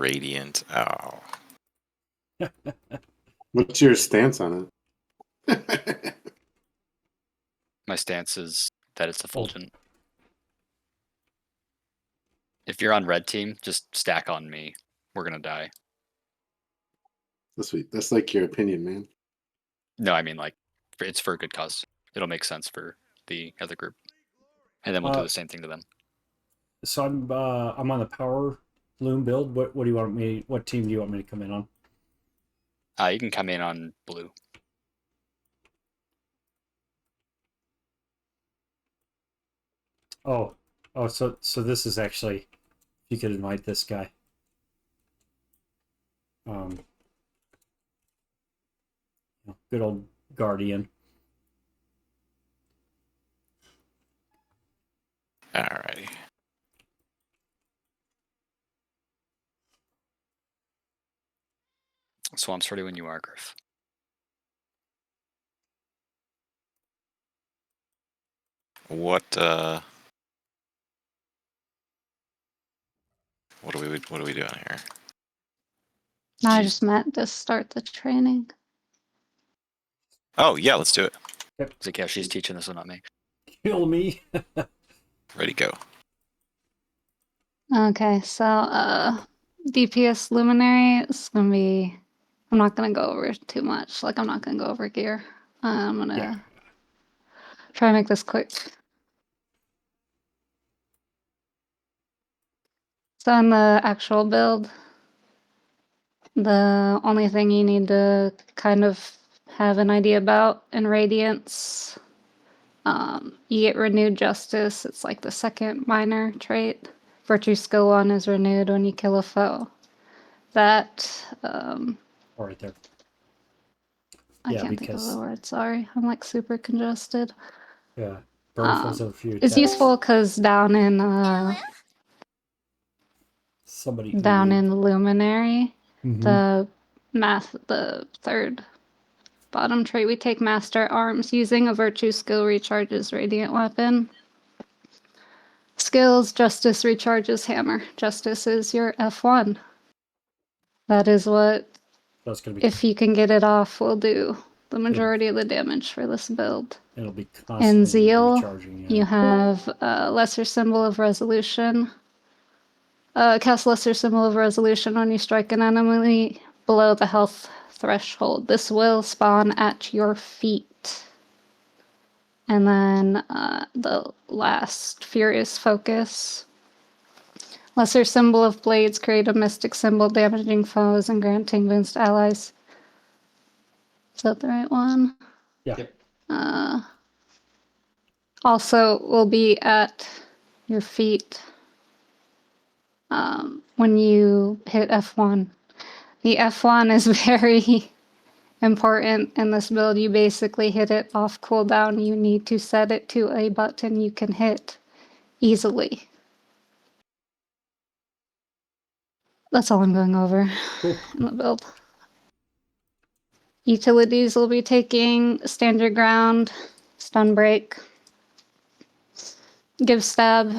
Radiant. Oh. What's your stance on it? My stance is that it's effulgent. If you're on red team, just stack on me. We're gonna die. That's sweet. That's like your opinion, man. No, I mean like it's for a good cause. It'll make sense for the other group, and then we'll do the same thing to them. So I'm on the power loom build. What do you want me? What team do you want me to come in on? You can come in on blue. Oh, so this is actually, you could invite this guy. Good old Guardian. Alrighty. Swamp's ready when you are, Griff. What are we doing here? No, I just meant to start the training. Oh yeah, let's do it. Yep. It's like, yeah, she's teaching this one, not me. Kill me. Ready, go. Okay, so DPS Luminary is gonna be. I'm not gonna go over too much. Like I'm not gonna go over gear. I'm gonna try and make this quick. So in the actual build, the only thing you need to kind of have an idea about in Radiance, you get renewed justice. It's like the second minor trait. Virtue skill 1 is renewed when you kill a foe. That Right there. I Yeah, can't think of because- the word. Sorry, I'm like super congested. Yeah. Burns a few It's attacks. useful because down in Somebody down in Luminary, Mhm. the third bottom trait, we take Master Arms. Using a virtue skill recharges Radiant Weapon. Skills, Justice recharges Hammer. Justice is your F1. That is what, That's gonna be. if you can get it off, will do the majority of the damage for this build. It'll be constantly In Zeal, recharging. Yeah. you have Lesser Symbol of Resolution. Cast Lesser Symbol of Resolution when you strike an enemy below the health threshold. This will spawn at your feet. And then the last, Furious Focus. Lesser Symbol of Blades, create a mystic symbol damaging foes and granting wounds to allies. Is that the right one? Yeah. Also will be at your feet when you hit F1. The F1 is very important in this build. You basically hit it off cooldown. You need to set it to a button you can hit easily. That's all I'm going over in the build. Utilities will be taking Stand Your Ground, Stun Break, Give Stab.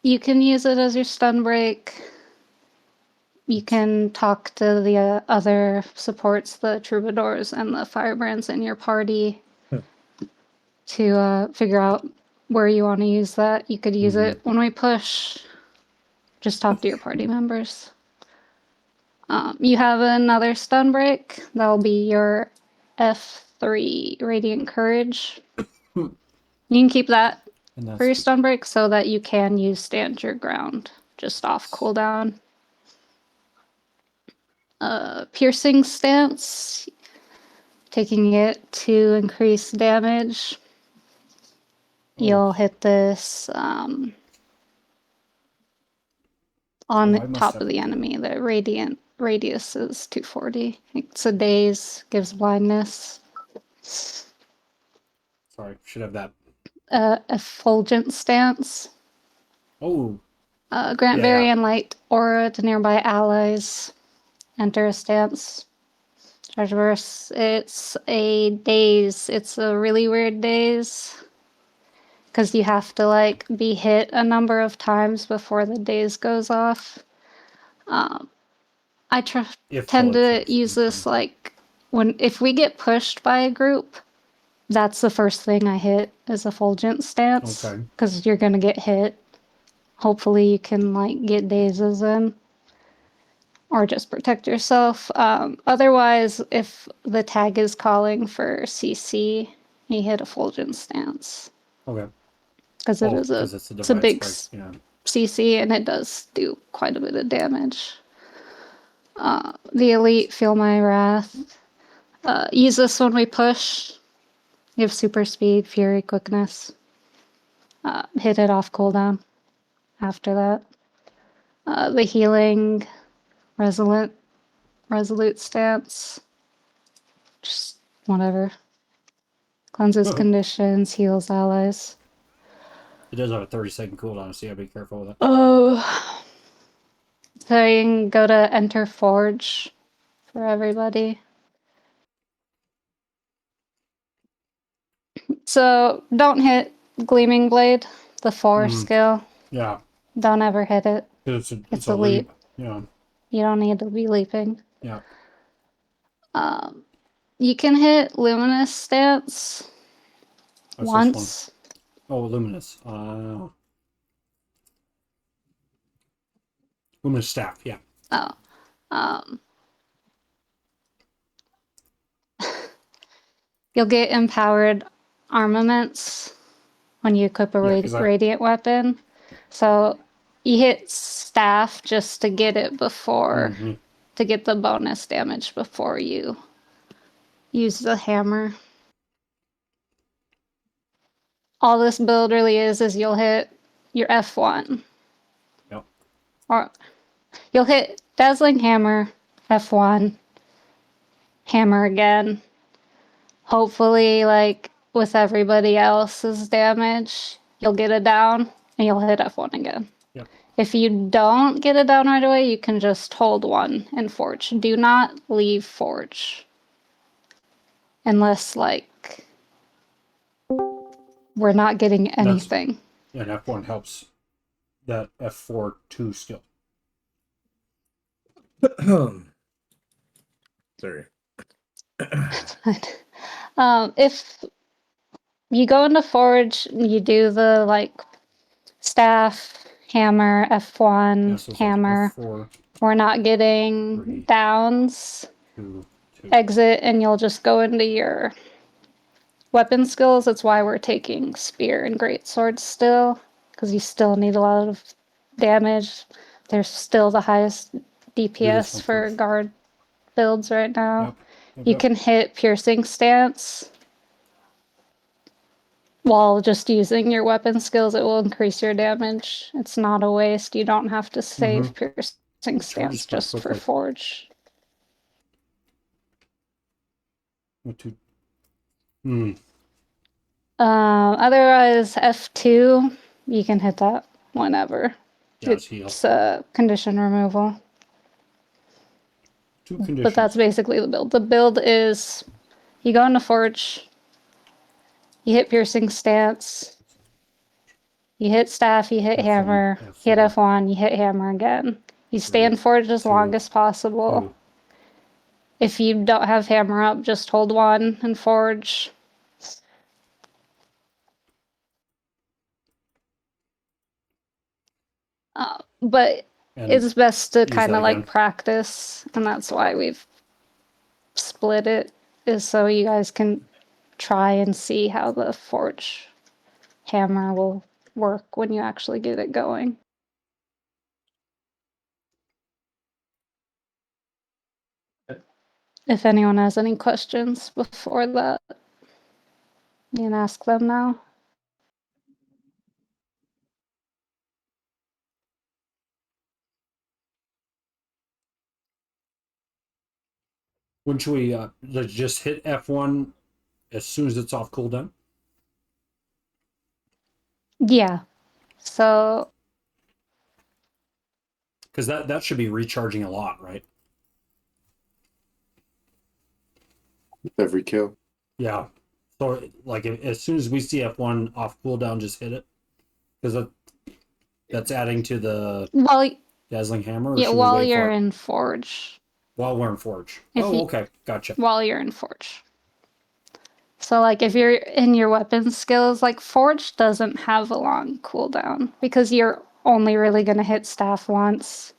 You can use it as your Stun Break. You can talk to the other supports, the Troubadours and the Firebrands in your party to figure out where you want to use that. You could use it when we push. Just talk to your party members. You have another Stun Break. That'll be your F3 Radiant Courage. You can keep that for your Stun Break so that you can use Stand Your Ground just off cooldown. Piercing Stance, taking it to increase damage. You'll hit this on the top of the enemy. The radiant radius is 240. It's a daze, gives blindness. Sorry, should have that. Effulgent Stance. Oh. Grant Varian Light Aura to nearby allies. Enter a stance. Chargeverse. It's a daze. It's a really weird daze. because you have to like be hit a number of times before the daze goes off. I If tend to politics use can this come. like if we get pushed by a group, that's the first thing I hit is Effulgent Stance. Okay. Because you're gonna get hit. Hopefully you can like get dazes in. Or just protect yourself. Otherwise, if the tag is calling for CC, you hit Effulgent Stance. Okay. Because it is because it's a divide big strike. Yeah. CC and it does do quite a bit of damage. The Elite, Feel My Wrath. Use this when we push. You have super speed, fury, quickness. Hit it off cooldown after that. The healing, resolute stance. Just whatever. Cleanses conditions, heals allies. It does have a 30-second cooldown, so you gotta be careful with it. Oh. So you can go to Enter Forge for everybody. So don't hit Gleaming Blade, the 4 skill. Yeah. Don't ever hit it. It's It's a a leap. Yeah. You don't need to be leaping. Yeah. You can hit Luminous Stance What's once. this one? Oh, Luminous. Luminous Staff, yeah. Oh. You'll get empowered armaments when you equip a Yeah, 'cause radiant weapon. So you hit staff just to get it before, to get the bonus damage before you use the hammer. All this build really is you'll hit your F1. Yep. Or you'll hit Dazzling Hammer, F1, hammer again. Hopefully, like with everybody else's damage, you'll get it down and you'll hit F1 again. Yep. If you don't get it down right away, you can just hold 1 and Forge. Do not leave Forge. Unless, like, we're not getting anything. And F1 helps that F4 2 skill. Sorry. If you go into Forge, you do the, like, staff, hammer, F1, Yeah, so it's hammer. Like F4, We're not getting 3, downs. 2, 2. Exit, and you'll just go into your weapon skills. That's why we're taking spear and greatsword still, because you still need a lot of damage. They're still the highest DPS one for first. guard builds right now. Yep. You can hit piercing stance while just using your weapon skills. It will increase your damage. It's not a waste. You don't have to save piercing stance Charges pretty just for quickly. Forge. What two? Otherwise, F2, you can hit that whenever. Yeah, it's heal. It's condition removal. 2 conditions. But that's basically the build. The build is you go into Forge, you hit piercing stance, you hit staff, you hit F1, hammer, F4. hit F1, you hit hammer again. You stay in Forge as 2, long as possible. 2. If you don't have hammer up, just hold 1 and Forge. But And it's best to use kind that of like again. practice, and that's why we've split it, is so you guys can try and see how the Forge hammer will work when you actually get it going. If anyone has any questions before that, you can ask them now. Wouldn't we let's just hit F1 as soon as it's off cooldown? Yeah. So Because that should be recharging a lot, right? Every kill. Yeah. So, like, as soon as we see F1 off cooldown, just hit it, because that's adding to the Well, dazzling hammer. Or yeah, should we while wait you're for it? in Forge. While we're in Forge. If Oh, you- okay, gotcha. While you're in Forge. So, like, if you're in your weapon skills, like, Forge doesn't have a long cooldown because you're only really going to hit staff once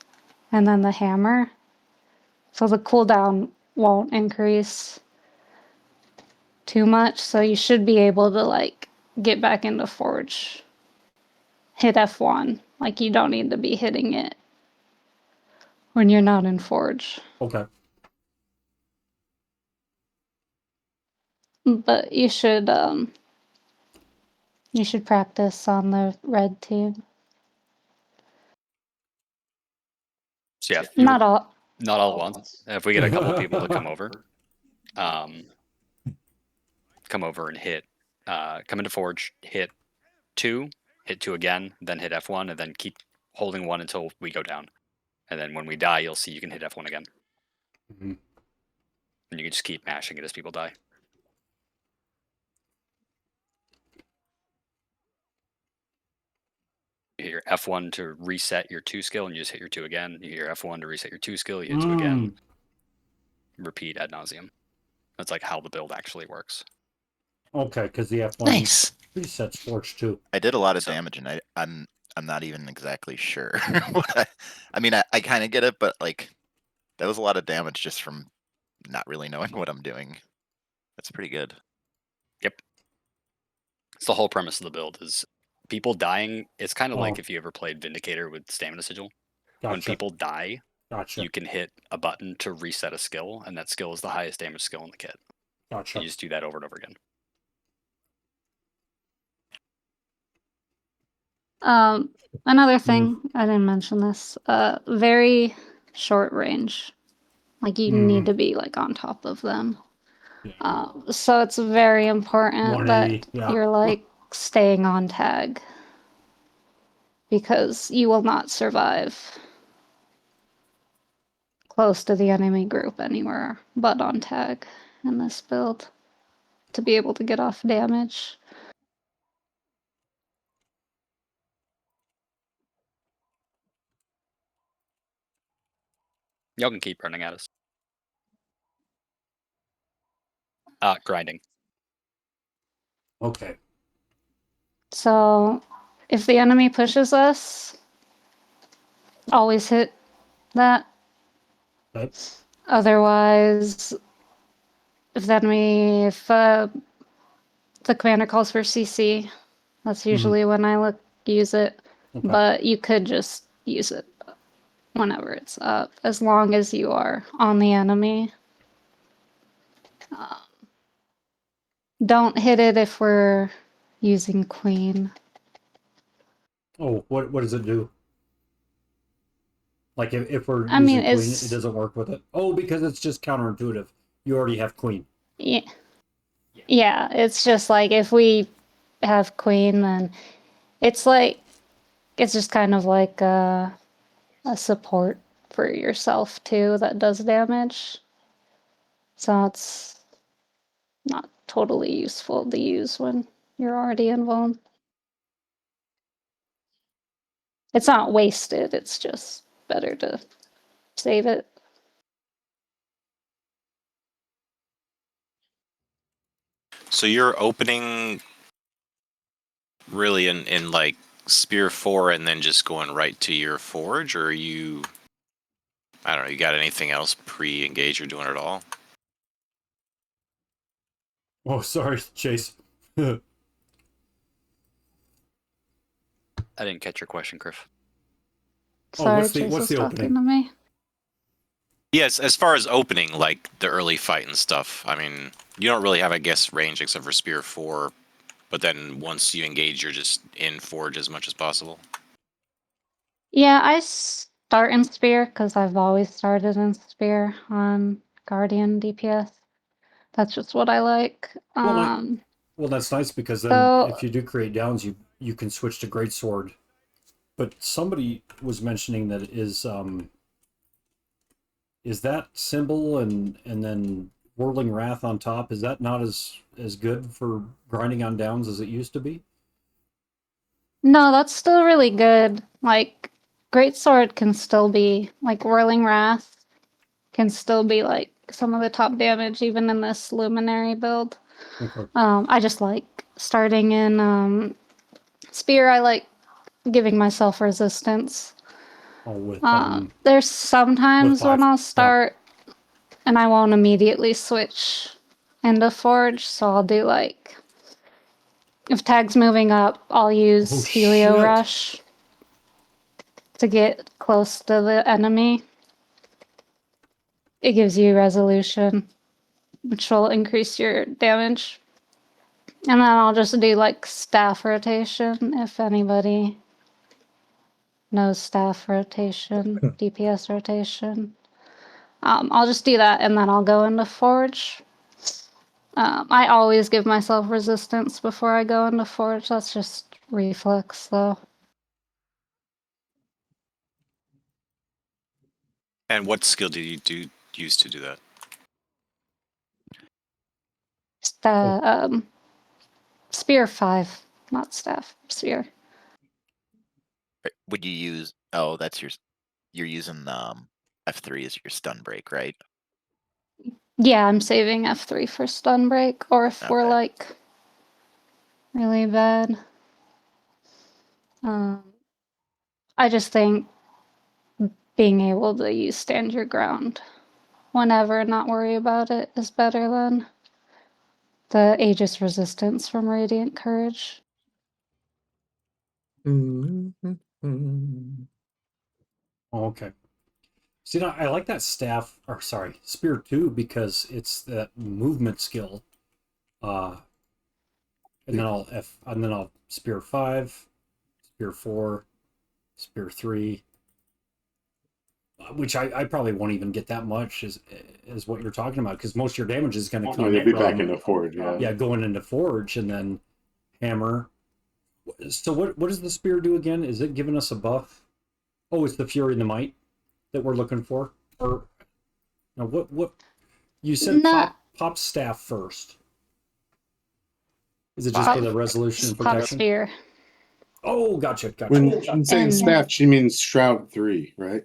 and then the hammer. So the cooldown won't increase too much. So you should be able to, like, get back into Forge. Hit F1. Like, you don't need to be hitting it when you're not in Forge. Okay. But you should practice on the red team. So yeah, if you- Not all. not all at once. If we get a couple people to come over, come over and hit, come into Forge, hit 2, hit 2 again, then hit F1, and then keep holding 1 until we go down. And then when we die, you'll see you can hit F1 again. Mhm. And you can just keep mashing it as people die. You hit your F1 to reset your 2 skill, and you just hit your 2 again. You hit your F1 to reset your 2 skill, you hit 2 again. Repeat ad nauseum. That's like how the build actually works. Okay, because the F1 Nice. resets Forge too. I did a lot of So- damage, and I'm not even exactly sure. I mean, I kind of get it, but like that was a lot of damage just from not really knowing what I'm doing. That's pretty good. It's the whole premise of the build is people dying. It's kind of like Oh. if you ever played Vindicator with Stamina Sigil. When Gotcha. people die, Gotcha. you can hit a button to reset a skill, and that skill is the highest damage skill in the kit. Gotcha. You just do that over and over again. Another thing, I didn't mention this. Very short range. Like, you need to be, like, on top of them. Yeah. So it's very important that 180, yeah. you're, like, staying on tag. Because you will not survive close to the enemy group anywhere but on tag in this build to be able to get off damage. Y'all can keep running at us. Grinding. Okay. So if the enemy pushes us, always hit that. Okay. Otherwise, if the commander calls for CC, that's usually when I use it. Okay. But you could just use it whenever it's up, as long as you are on the enemy. Don't hit it if we're using Queen. Oh, what does it do? Like if we're I using mean, Queen, it's- it doesn't work with it. Oh, because it's just counterintuitive. You already have Queen. Yeah. Yeah, it's just like if we have Queen, then it's just kind of like a support for yourself too that does damage. So it's not totally useful to use when you're already involved. It's not wasted, it's just better to save it. So you're opening really in like Spear 4 and then just going right to your Forge, or are you, I don't know, you got anything else pre-engage or doing it all? Oh, sorry, Chase. I didn't catch your question, Griff. Oh, Sorry, what's the- Chase what's was the talking opening? to me. Yes, as far as opening, like the early fight and stuff, I mean, you don't really have, I guess, range except for Spear 4, but then once you engage, you're just in Forge as much as possible. Yeah, I start in Spear because I've always started in Spear on Guardian DPS. That's just what I like. Well, that's nice because then So- if you do create downs, you can switch to Greatsword. But somebody was mentioning that is that symbol and then Whirling Wrath on top, is that not as good for grinding on downs as it used to be? No, that's still really good. Like, Greatsword can still be, like, Whirling Wrath can still be, like, some of the top damage, even in this Luminary build. Okay. I just like starting in Spear, I like giving myself resistance. Oh, with There's sometimes when 5, I'll yeah. start and I won't immediately switch into Forge, so I'll do like, if tag's moving up, I'll use Oh, Helio shit. Rush to get close to the enemy. It gives you resolution, which will increase your damage. And then I'll just do like staff rotation if anybody knows staff rotation, DPS rotation. I'll just do that and then I'll go into Forge. I always give myself resistance before I go into Forge. That's just reflex, though. And what skill do you use to do that? Spear 5, not staff. Spear. Would you use? Oh, that's you're using F3 as your stun break, right? Yeah, I'm saving F3 for stun break, or if we're Okay. like really bad. I just think being able to use stand your ground whenever and not worry about it is better than the Aegis resistance from Radiant Courage. Oh, okay. See, now, I like that staff, or sorry, Spear 2, because it's that movement skill. And then I'll Spear 5, Spear 4, Spear 3. Which I probably won't even get that much as what you're talking about, because most of your damage is going to come Oh, you'll be from, back into Forge, yeah. going into Forge and then Hammer. So what does the Spear do again? Is it giving us a buff? Oh, it's the Fury and the Might that we're looking for? Or now what you said pop staff first. Is it just for the resolution and Pop protection? Spear. Oh, gotcha. When saying And- staff, she means Shroud 3, right?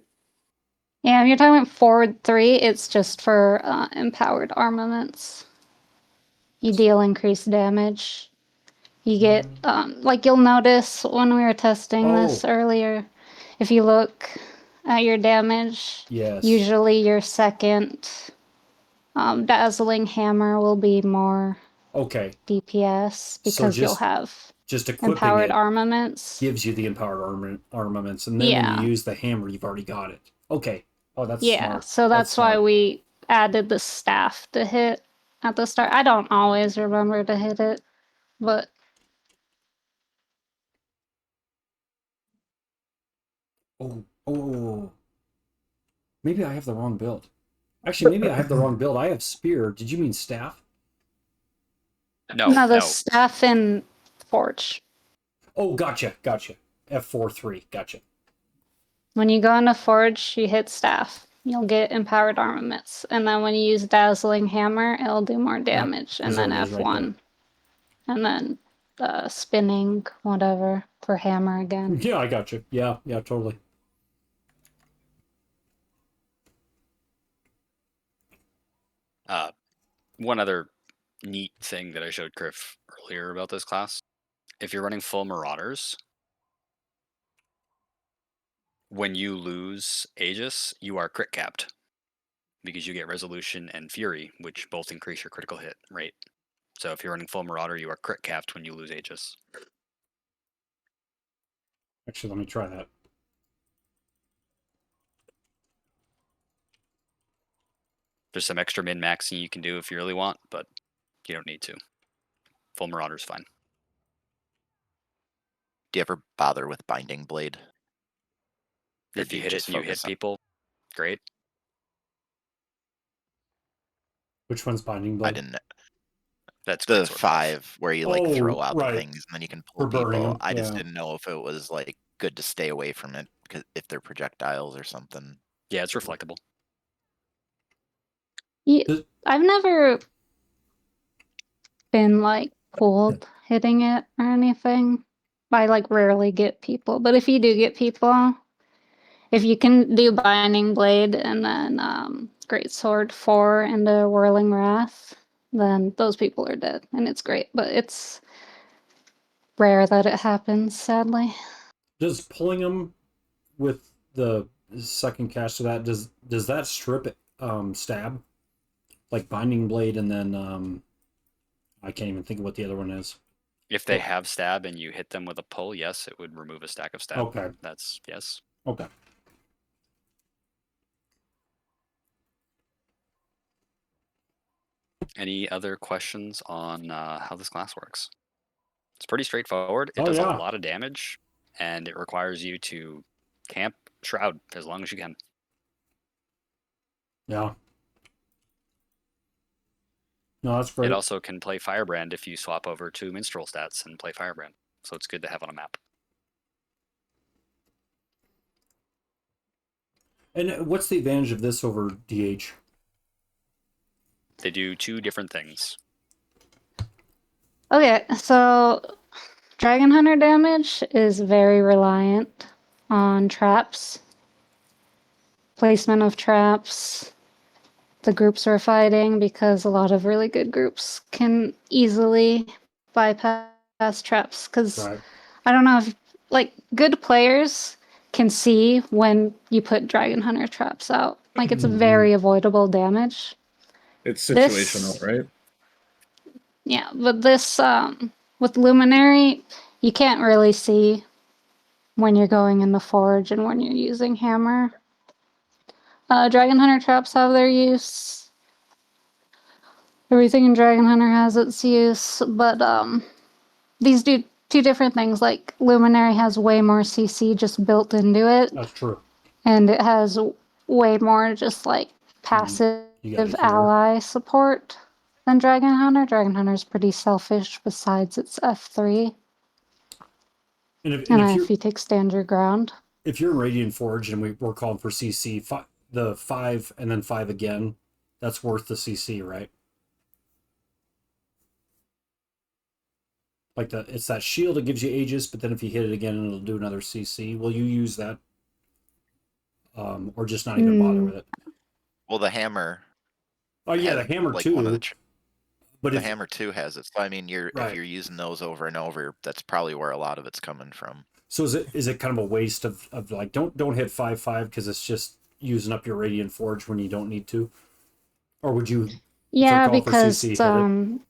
Yeah, if you're talking about Forward 3, it's just for empowered armaments. You deal increased damage. You get, like you'll notice when we were testing this earlier, if you look at your damage, Yes. usually your second Dazzling Hammer will be more DPS because you'll have just equipping empowered it armaments. gives you the empowered armaments, and then when you use the hammer, you've already got it. Okay. Oh, that's smart. So that's why we added the staff to hit at the start. I don't always remember to hit it, but Oh. Maybe I have the wrong build. Actually, maybe I have the wrong build. I have Spear. Did you mean staff? no, the staff in Forge. Oh, gotcha. F4-3. Gotcha. When you go into Forge, you hit staff. You'll get empowered armaments. And then when you use Dazzling Hammer, it'll do more damage. And then F1. And then spinning, whatever, for hammer again. Yeah, I gotcha. Yeah, totally. One other neat thing that I showed Griff earlier about this class. If you're running full Marauders, when you lose Aegis, you are crit capped because you get Resolution and Fury, which both increase your critical hit rate. So if you're running full Marauder, you are crit capped when you lose Aegis. Actually, let me try that. There's some extra min-maxing you can do if you really want, but you don't need to. Full Marauder's fine. Do you ever bother with Binding Blade? Or If do you hit it just and you hit focus on- people, great. Which one's Binding Blade? I didn't know. That's The great sword stuff. 5 where you like throw out right. the things and then you can For pull burning people. them, I just yeah. didn't know if it was like good to stay away from it because if they're projectiles or something. Yeah, it's reflectable. Does- I've never been like pulled hitting it or anything. I like rarely get people, but if you do get people, if you can do Binding Blade and then Great Sword 4 into Whirling Wrath, then those people are dead, and it's great. But it's rare that it happens, sadly. Does pulling them with the second cast of that does that strip stab like Binding Blade and then I can't even think of what the other one is. If they have stab and you hit them with a pull, yes, it would remove a stack of stab. Okay. That's yes. Okay. Any other questions on how this class works? It's pretty straightforward. It Oh, does yeah. a lot of damage, and it requires you to camp Shroud as long as you can. Yeah. No, that's great. It also can play Firebrand if you swap over to Minstrel stats and play Firebrand. So it's good to have on a map. And what's the advantage of this over DH? They do two different things. Okay, so Dragon Hunter damage is very reliant on traps, placement of traps, the groups we're fighting, because a lot of really good groups can easily bypass traps. Because Right. I don't know if, like, good players can see when you put Dragon Hunter traps out. Like, it's very avoidable damage. It's This- situational, right? Yeah, but this, with Luminary, you can't really see when you're going in the forge and when you're using hammer. Dragon Hunter traps have their use. Everything in Dragon Hunter has its use, but these do two different things. Like Luminary has way more CC just built into it, That's true. and it has way more just like passive You gotta hear. ally support than Dragon Hunter. Dragon Hunter is pretty selfish besides its F3. And if And you're if you take stand your ground. if you're in Radiant Forge and we're calling for CC, the 5 and then 5 again, that's worth the CC, right? Like it's that shield that gives you Aegis, but then if you hit it again, it'll do another CC. Will you use that, or just not even bother with it? Well, the hammer. Oh yeah, the has, hammer like, too. one of the but the if, hammer 2 has it. So I mean, Right. if you're using those over and over, that's probably where a lot of it's coming from. so is it kind of a waste of like don't hit 5/5 because it's just using up your Radiant Forge when you don't need to, or would you? Yeah, call for because CC, hit it?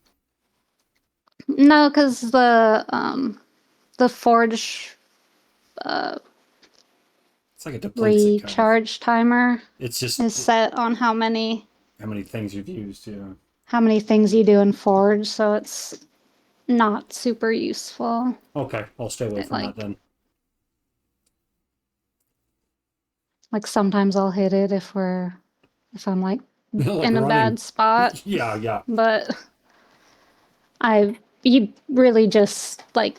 no, because the forge It's like it depletes it kind of. recharge timer It's just is set on how many things you've used. Yeah. things you do in forge, so it's not super useful. Okay, I'll stay away It, from like- that then. Like sometimes I'll hit it if I'm like Like in a running. bad spot, Yeah. but you really just like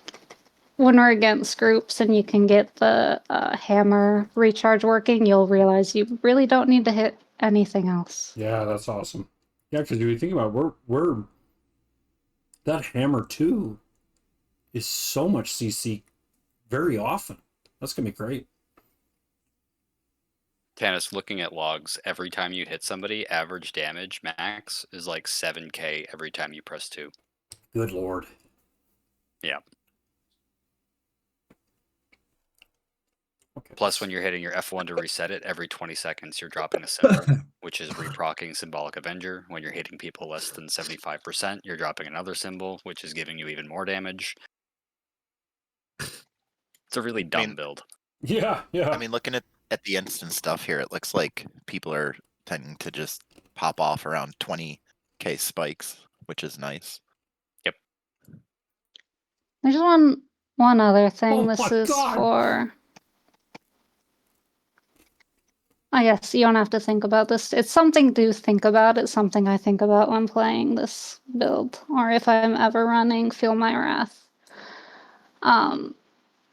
when we're against groups and you can get the hammer recharge working, you'll realize you really don't need to hit anything else. Yeah, that's awesome. Yeah, because if you think about it, we're that hammer 2 is so much CC very often. That's gonna be great. Tannis, looking at logs, every time you hit somebody, average damage max is like 7k every time you press 2. Good lord. Yeah. Okay. Plus, when you're hitting your F1 to reset it, every 20 seconds you're dropping a symbol, which is reproccing Symbolic Avenger. When you're hitting people less than 75%, you're dropping another symbol, which is giving you even more damage. It's a really dumb build. Yeah. I mean, looking at the instant stuff here, it looks like people are tending to just pop off around 20k spikes, which is nice. There's one other thing. Oh This my is God. for. I guess you don't have to think about this. It's something to think about. It's something I think about when playing this build, or if I'm ever running Feel My Wrath.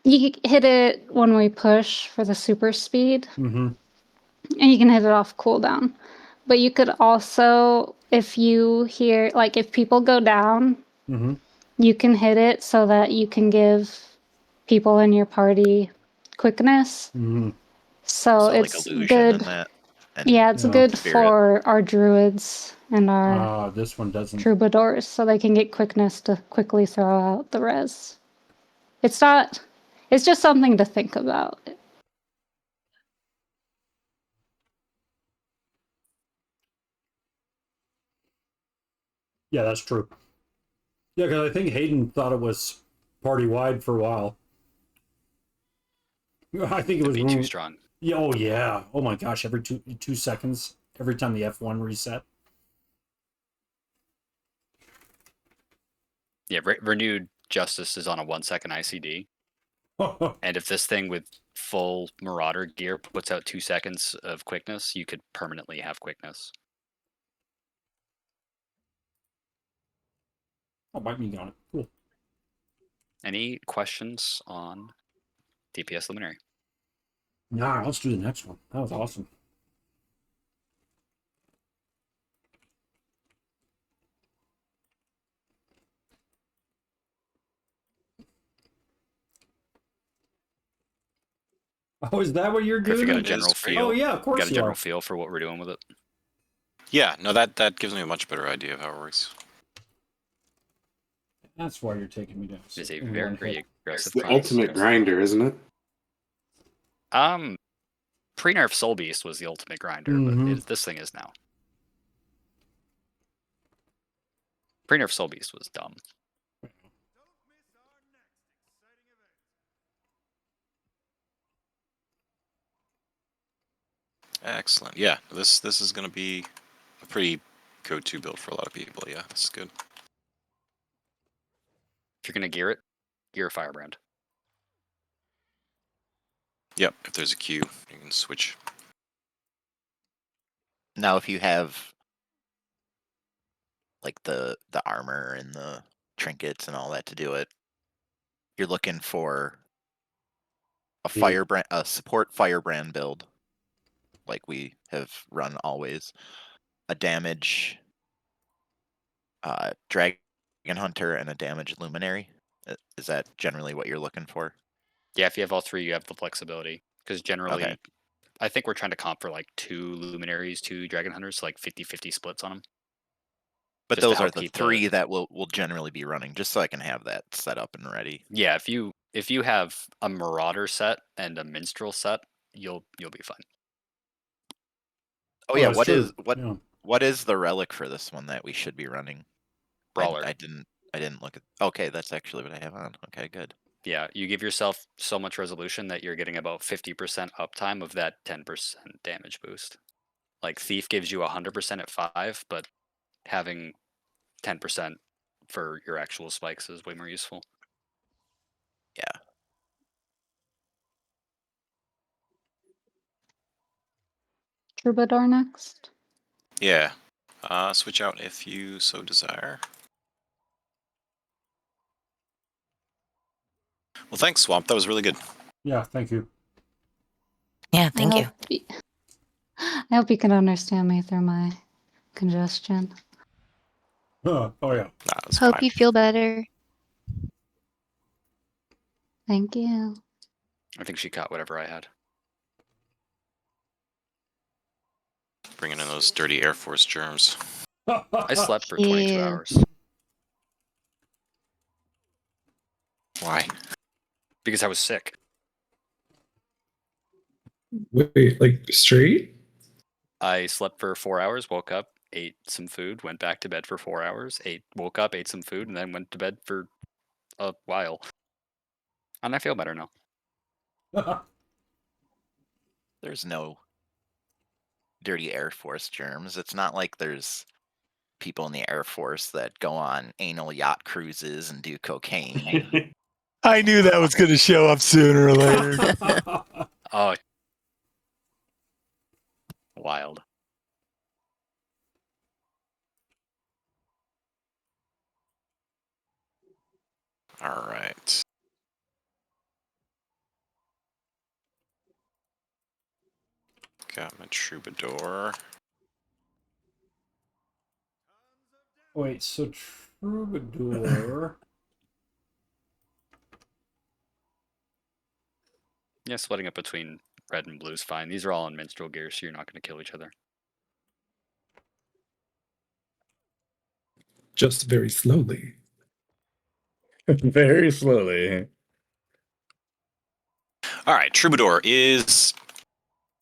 You hit it when we push for the super speed, Mm-hmm. and you can hit it off cooldown. But you could also, if you hear, like, if people go down, Mm-hmm. you can hit it so that you can give people in your party quickness. Mm-hmm. So, So like it's illusion good. and that. And Yeah, it's Yeah. good Spirit. for our druids and our This one doesn't. troubadours, so they can get quickness to quickly throw out the res. It's not. It's just something to think about. Yeah, that's true. Yeah, because I think Hayden thought it was party wide for a while. I think it It'd was be too strong. Yeah, oh yeah. Oh my gosh, every 2 seconds, every time the F1 reset. Yeah, renewed justice is on a 1 second ICD, and if this thing with full Marauder gear puts out 2 seconds of quickness, you could permanently have quickness. Oh, bite me on it. Cool. Any questions on DPS Luminary? Nah, let's do the next one. That was awesome. Oh, is that what you're Griff, you doing? got a It is general great. feel. Oh yeah, of You course got a you general are. feel for what we're doing with it. Yeah, no, that gives me a much better idea of how it works. That's why you're taking me down. It is a in one very hit. It's aggressive the class. ultimate grinder, isn't it? Pre-nerf Soul Beast was the ultimate grinder, Mhm. but this thing is now. Pre-nerf Soul Beast was dumb. Excellent. Yeah, this is going to be a pretty go-to build for a lot of people. Yeah, this is good. If you're gonna gear it, gear a Firebrand. Yep, if there's a queue, you can switch. now if you have like the armor and the trinkets and all that to do it, you're looking for a Yeah. firebrand, a support firebrand build, like we have run always. A damage dragon hunter and a damage luminary. Is that generally what you're looking for? Yeah, if you have all three, you have the flexibility. Because generally, Okay. I think we're trying to comp for like 2 luminaries, 2 dragon hunters, so like 50-50 splits on them. But Just to those are help the keep the- three that will generally be running, just so I can have that set up and ready. Yeah, if you have a Marauder set and a Minstrel set, you'll be fine. Oh yeah, that's what true. is Yeah. what is the relic for this one that we should be running? Brawler. I didn't look at. Okay, that's actually what I have on. Okay, good. Yeah, you give yourself so much resolution that you're getting about 50% uptime of that 10% damage boost. Like Thief gives you 100% at 5, but having 10% for your actual spikes is way more useful. Yeah. Troubadour next. Yeah, switch out if you so desire. Well, thanks, Swamp. That was really good. Yeah, thank you. Yeah, thank you. I hope you can understand me through my congestion. Oh yeah. Nah, it was Hope fine. you feel better. Thank you. I think she caught whatever I had. Bringing in those dirty Air Force germs. I slept for 22 Ew. hours Why? because I was sick. Wait, like straight? I slept for 4 hours, woke up, ate some food, went back to bed for 4 hours, woke up, ate some food, and then went to bed for a while. And I feel better now. There's no dirty Air Force germs. It's not like there's people in the Air Force that go on anal yacht cruises and do cocaine. I knew that was going to show up sooner or later. Oh, wild. All right. Got my Troubadour. Wait, so Troubadour. Yeah, splitting up between red and blue is fine. These are all on minstrel gear, so you're not going to kill each other. Just very slowly. Very slowly. All right, Troubadour is...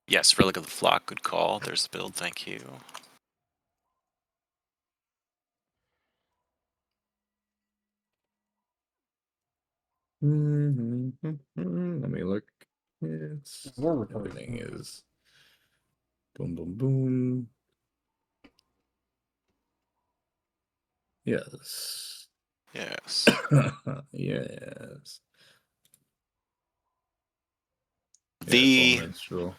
Yes, Relic of the Flock, good call. There's the build, thank you. Let me look. It's We're recording. everything is boom, boom, boom. Yes. Yes. Yes. The minstrel.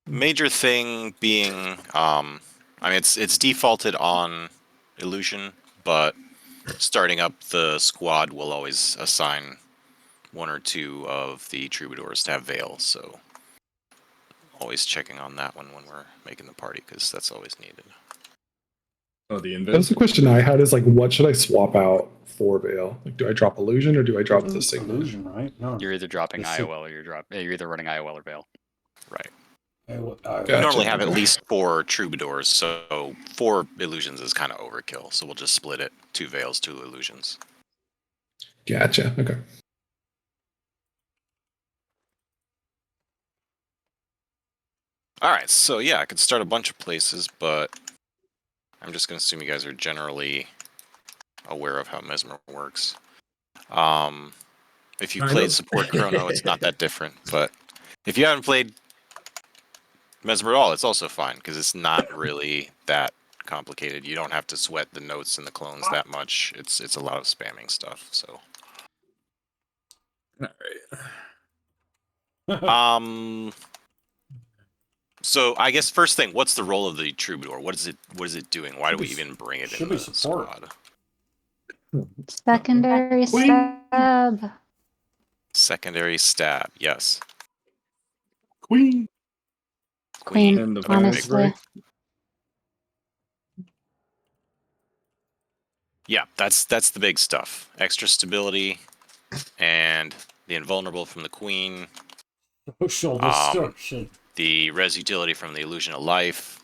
major thing being, I mean, it's defaulted on illusion, but starting up the squad will always assign one or two of the troubadours to have veil, so always checking on that one when we're making the party, because that's always needed. Oh, the That was the question I had is like, what should I swap out for Veil? Like, do I drop Illusion or do I drop the Signet? Illusion, right? No. You're either dropping The sig- IOL or you're either running IOL or Veil. Right. I We normally have at okay. least 4 troubadours, so 4 illusions is kind of overkill, so we'll just split it. 2 veils, 2 illusions. Gotcha. Okay. Alright, so yeah, I could start a bunch of places, but I'm just going to assume you guys are generally aware of how Mesmer works. If you Kind played of. Support Chrono, it's not that different, but if you haven't played Mesmer at all, it's also fine, because it's not really that complicated. You don't have to sweat the notes and the clones that much. It's a lot of spamming stuff, so... All right. So I guess first thing, what's the role of the Troubadour? What is it doing? Why do we even bring it in the squad? Secondary stab. Secondary stab, yes. Queen. Queen, And the honestly. Yeah, that's the big stuff. Extra stability and the invulnerable from the Queen. Social distortion. The res utility from the Illusion of Life.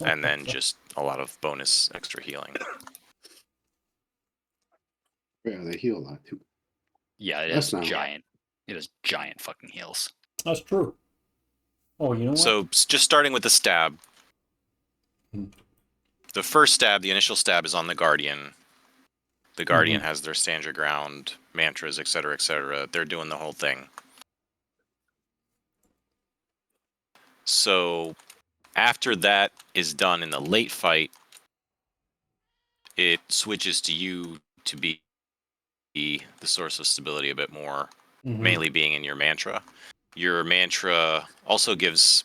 And then just a lot of bonus extra healing. Yeah, they heal a lot too. Yeah, it That's is not- giant. It is giant fucking heals. That's true. Oh, you know what? So just starting with the stab. The first stab, the initial stab, is on the Guardian. The Guardian has their stand your ground, mantras, etc., etc. They're doing the whole thing. So after that is done in the late fight, it switches to you to be the source of stability a bit more, mainly being in your mantra. Your mantra also gives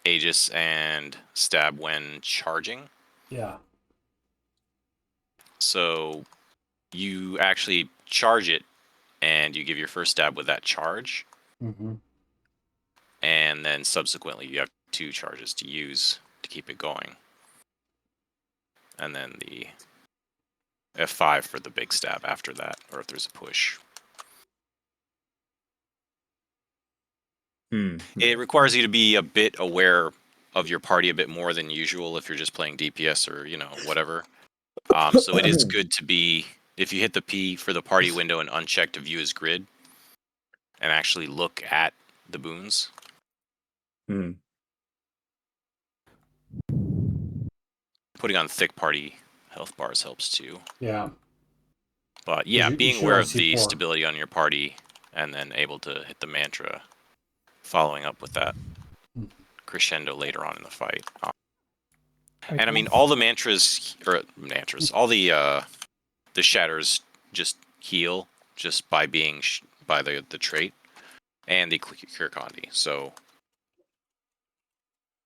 Aegis and stab when charging. Yeah. So you actually charge it, and you give your first stab with that charge. And then subsequently you have 2 charges to use to keep it going. And then the F5 for the big stab after that, or if there's a push. It requires you to be a bit aware of your party a bit more than usual if you're just playing DPS or, you know, whatever. So it is good to be, if you hit the P for the party window and uncheck to view as grid, and actually look at the boons. Putting on thick party health bars helps too. Yeah. But yeah, You being should aware only of see the 4. stability on your party and then able to hit the mantra, following up with that crescendo later on in the fight. And I mean, all the mantras, all the shatters just heal just by being by the trait and the cure Condi. So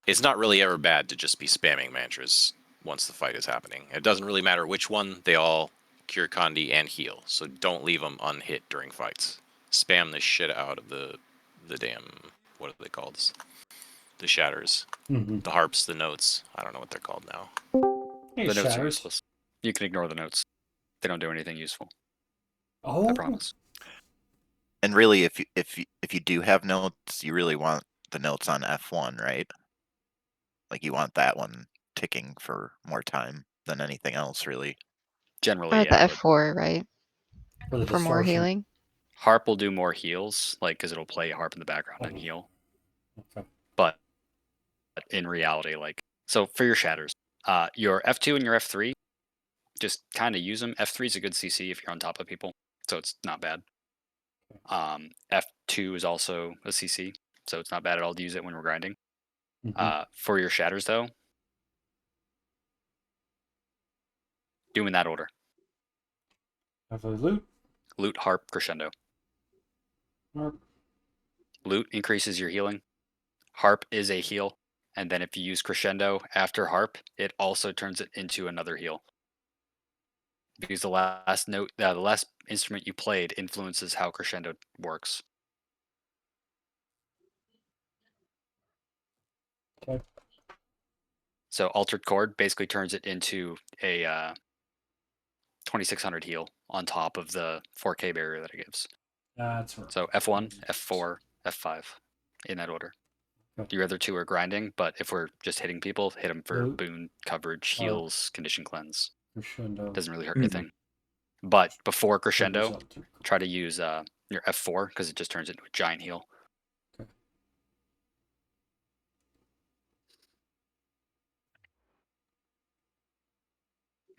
it's not really ever bad to just be spamming mantras once the fight is happening. It doesn't really matter which one, they all cure Condi and heal. So don't leave them unhit during fights. Spam the shit out of the damn, what are they called? The shatters. The harps, the notes. I don't know what they're called now. Hey, The notes are Shatters. useless. You can ignore the notes. They don't do anything useful. Oh, I promise. And really, if you do have notes, you really want the notes on F1, right? Like you want that one ticking for more time than anything else, really. Generally, Or yeah. the but F4, right? for the For more distortion. healing. harp will do more heals, like because it'll play harp in the background and Oh. heal. Okay. But in reality, like, so for your shatters, your F2 and your F3, just kind of use them. F3 is a good CC if you're on top of people, so it's not bad. F2 is also a CC, so it's not bad at all to use it when we're grinding. For your shatters, though, do in that order. Have a loot. Loot, harp, crescendo. Harp. Loot increases your healing. Harp is a heal, and then if you use crescendo after harp, it also turns it into another heal. Because the last note, the last instrument you played influences how crescendo works. Okay. So altered chord basically turns it into a 2600 heal on top of the 4K barrier that it gives. That's right. So F1, F4, F5 in that order. Okay. Your other two are grinding, but if we're just hitting people, hit them for Loot. boon, coverage, Harp. heals, condition cleanse. Crescendo. Doesn't really hurt anything. But before crescendo, Altered. try to use your F4 because it just turns into a giant heal. Okay.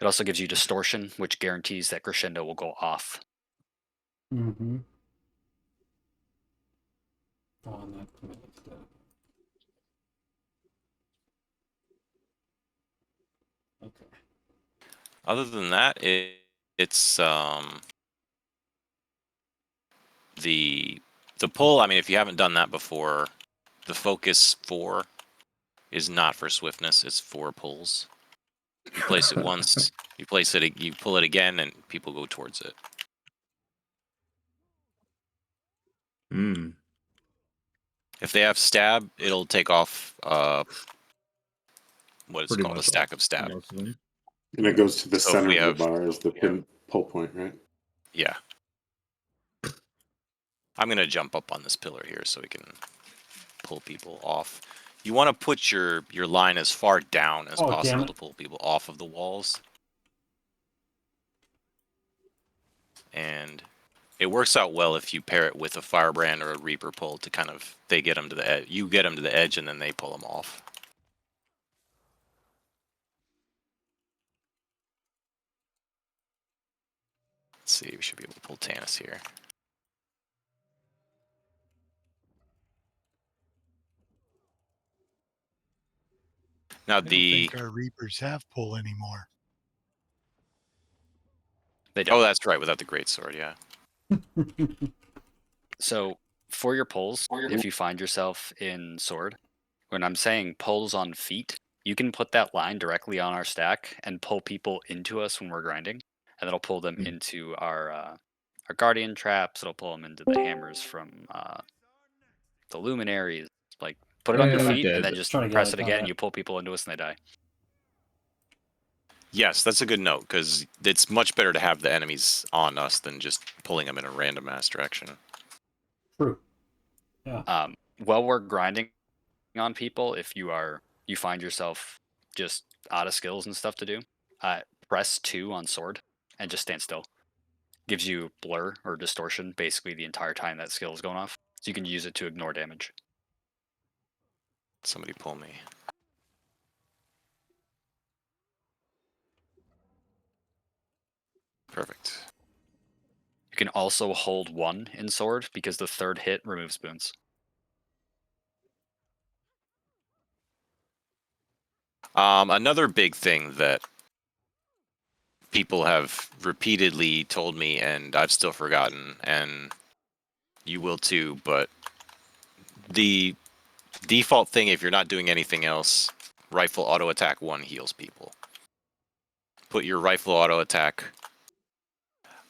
It also gives you distortion, which guarantees that crescendo will go off. Mm-hmm. On that. Okay. Other than that, it's the pull. I mean, if you haven't done that before, the focus 4 is not for swiftness. It's for pulls. You place it once, you place it, you pull it again, and people go towards it. If they have stab, it'll take off what is it Pretty called? A much stack of stab. most of them. And it goes to the So if center we of the have- bar as the pin pull point, right? Yeah. I'm gonna jump up on this pillar here so we can pull people off. You want to put your line as far down as Oh, damn possible it. to pull people off of the walls. And it works out well if you pair it with a firebrand or a reaper pull to kind of they get them to the edge. You get them to the edge and then they pull them off. Let's see, we should be able to pull Tannis here. Now I don't think our Reapers have pull anymore. They don't. Oh, that's right, without the greatsword, yeah. So for your pulls, if you find yourself in sword, when I'm saying pulls on feet, you can put that line directly on our stack and pull people into us when we're grinding, and that'll pull them into our guardian traps. It'll pull them into the hammers from the luminaries. Like put it on your And feet dead. and then just Trying to get press like it again, on and that. you pull people into us and they die. Yes, that's a good note, because it's much better to have the enemies on us than just pulling them in a random ass direction. True. Yeah. While we're grinding on people, if you find yourself just out of skills and stuff to do, press 2 on sword and just stand still. Gives you blur or distortion basically the entire time that skill is going off, so you can use it to ignore damage. Somebody pull me. Perfect. You can also hold 1 in sword because the third hit removes boons. Another big thing that people have repeatedly told me, and I've still forgotten, and you will too, but the default thing, if you're not doing anything else, rifle auto attack 1 heals people. Put your rifle auto attack.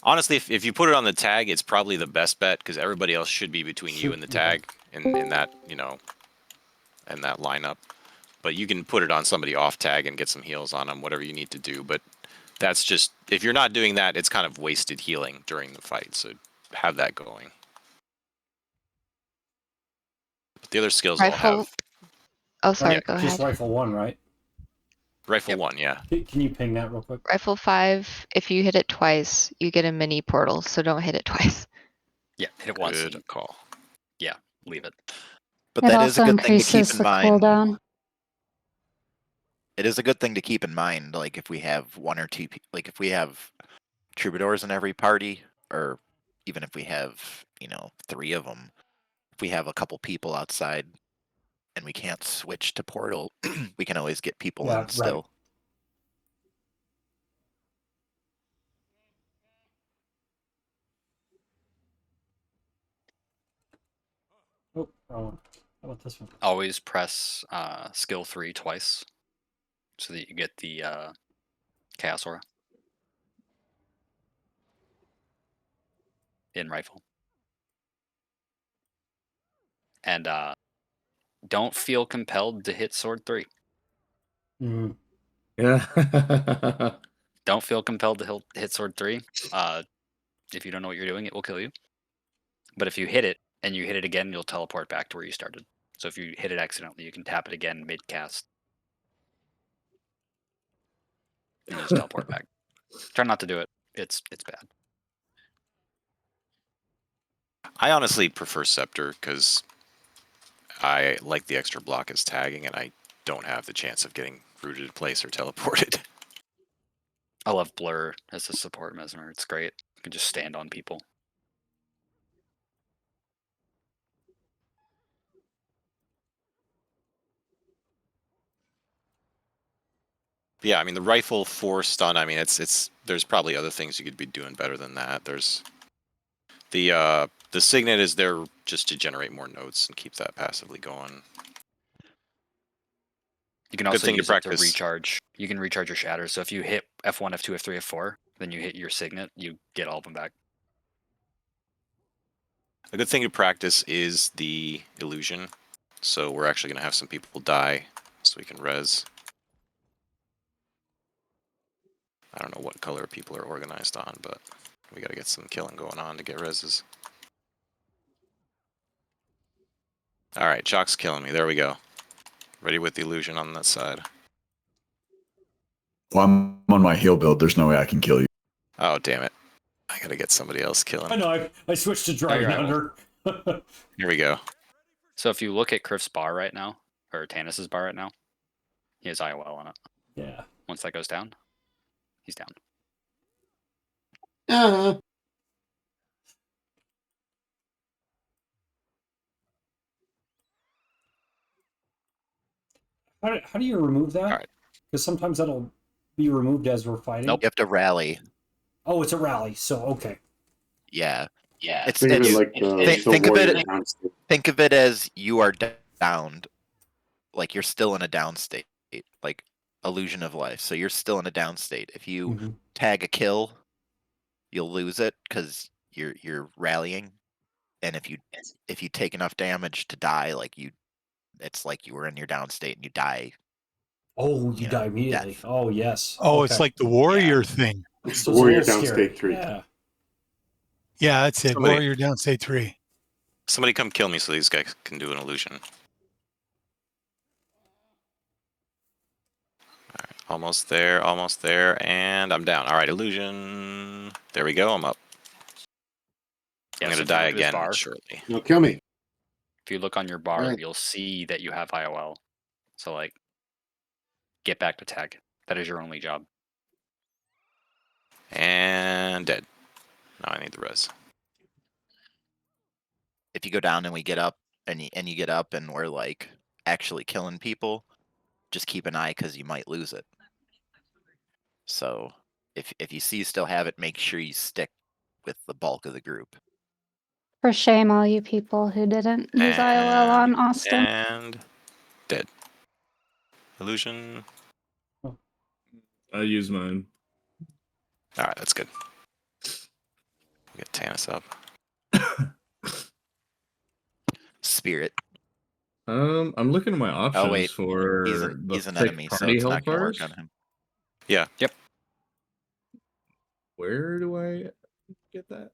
Honestly, if you put it on the tag, it's probably the best bet, because everybody else should be between you and the tag in that, in that lineup. But you can put it on somebody off tag and get some heals on them, whatever you need to do. But that's just, if you're not doing that, it's kind of wasted healing during the fight. So have that going. But the other skills all Rifle. have. Oh, sorry. Yeah, Go Just ahead. rifle 1, right? Rifle 1, yeah. Can you ping that real quick? Rifle 5. If you hit it twice, you get a mini portal. So don't hit it twice. Yeah, hit it once. Good And, call. yeah, leave it. But It that is a also good thing to keep increases in the mind. cooldown. It is a good thing to keep in mind. Like if we have one or two, like if we have troubadours in every party, or even if we have, 3 of them, if we have a couple people outside and we can't switch to portal, we can always get people Yeah, in right. still. Oh, wrong one. How about this one? Always press skill 3 twice so that you get the Chaos Aura in rifle. And don't feel compelled to hit sword 3. Mm. Yeah. Don't feel compelled to hit sword 3. If you don't know what you're doing, it will kill you. But if you hit it and you hit it again, you'll teleport back to where you started. So if you hit it accidentally, you can tap it again mid-cast. And you just teleport back. Try not to do it. It's bad. I honestly prefer Scepter because I like the extra block as tagging, and I don't have the chance of getting rooted in place or teleported. I love Blur as a support mesmer. It's great. You can just stand on people. Yeah, I mean the rifle 4 stun. I mean it's there's probably other things you could be doing better than that. There's the signet is there just to generate more notes and keep that passively going. You can Good also thing to use it to practice. recharge. You can recharge your shatters. So if you hit F1, F2, F3, F4, then you hit your signet, you get all of them back. A good thing to practice is the illusion. So we're actually going to have some people die so we can res. I don't know what color people are organized on, but we got to get some killing going on to get reses. All right, Jock's killing me. There we go. Ready with the illusion on that side. Well, I'm on my heal build. There's no way I can kill you. Oh, damn it. I got to get somebody else killing. I know, I switched to you're Dragon right, Hunter. Here we go. So if you look at Criff's bar right now, or Tanis's bar right now, he has IOL on it. Yeah. Once that goes down, he's down. How do you remove that? Alright. Because sometimes that'll be removed as we're fighting. Nope. You have to rally. Oh, it's a rally, so okay. Yeah. Yeah. It's, Think of it it's like the think of warrior it. down state. Think of it as you are downed, like you're still in a down state, like illusion of life. So you're still in a down state. If you Mhm. tag a kill, you'll lose it because you're rallying, and if you take enough damage to die, it's like you were in your down state and you die. Oh, you die immediately. death. Oh, yes. Oh, Okay. it's like the warrior thing. It's So the it's a warrior little down scary. state 3. Yeah. Yeah, that's it. Somebody- Warrior down state 3. Somebody come kill me so these guys can do an illusion. Alright, almost there, and I'm down. Alright, illusion. There we go, I'm up. Yeah, I'm so gonna if you die look at his again bar, shortly. No, kill me. if you look on your bar, Alright. you'll see that you have IOL. So like, get back to tag. That is your only job. And dead. Now I need the res. If you go down and we get up, and you get up and we're like actually killing people, just keep an eye because you might lose it. So if you see you still have it, make sure you stick with the bulk of the group. For shame, all you people who didn't use IOL on Austin. And dead. Illusion. I use mine. Alright, that's good. Get Tanis up. Spirit. I'm looking at my options wait, for he's an thick enemy, so party it's health not going to work bars. on him. Yeah. Yep. Where do I get that?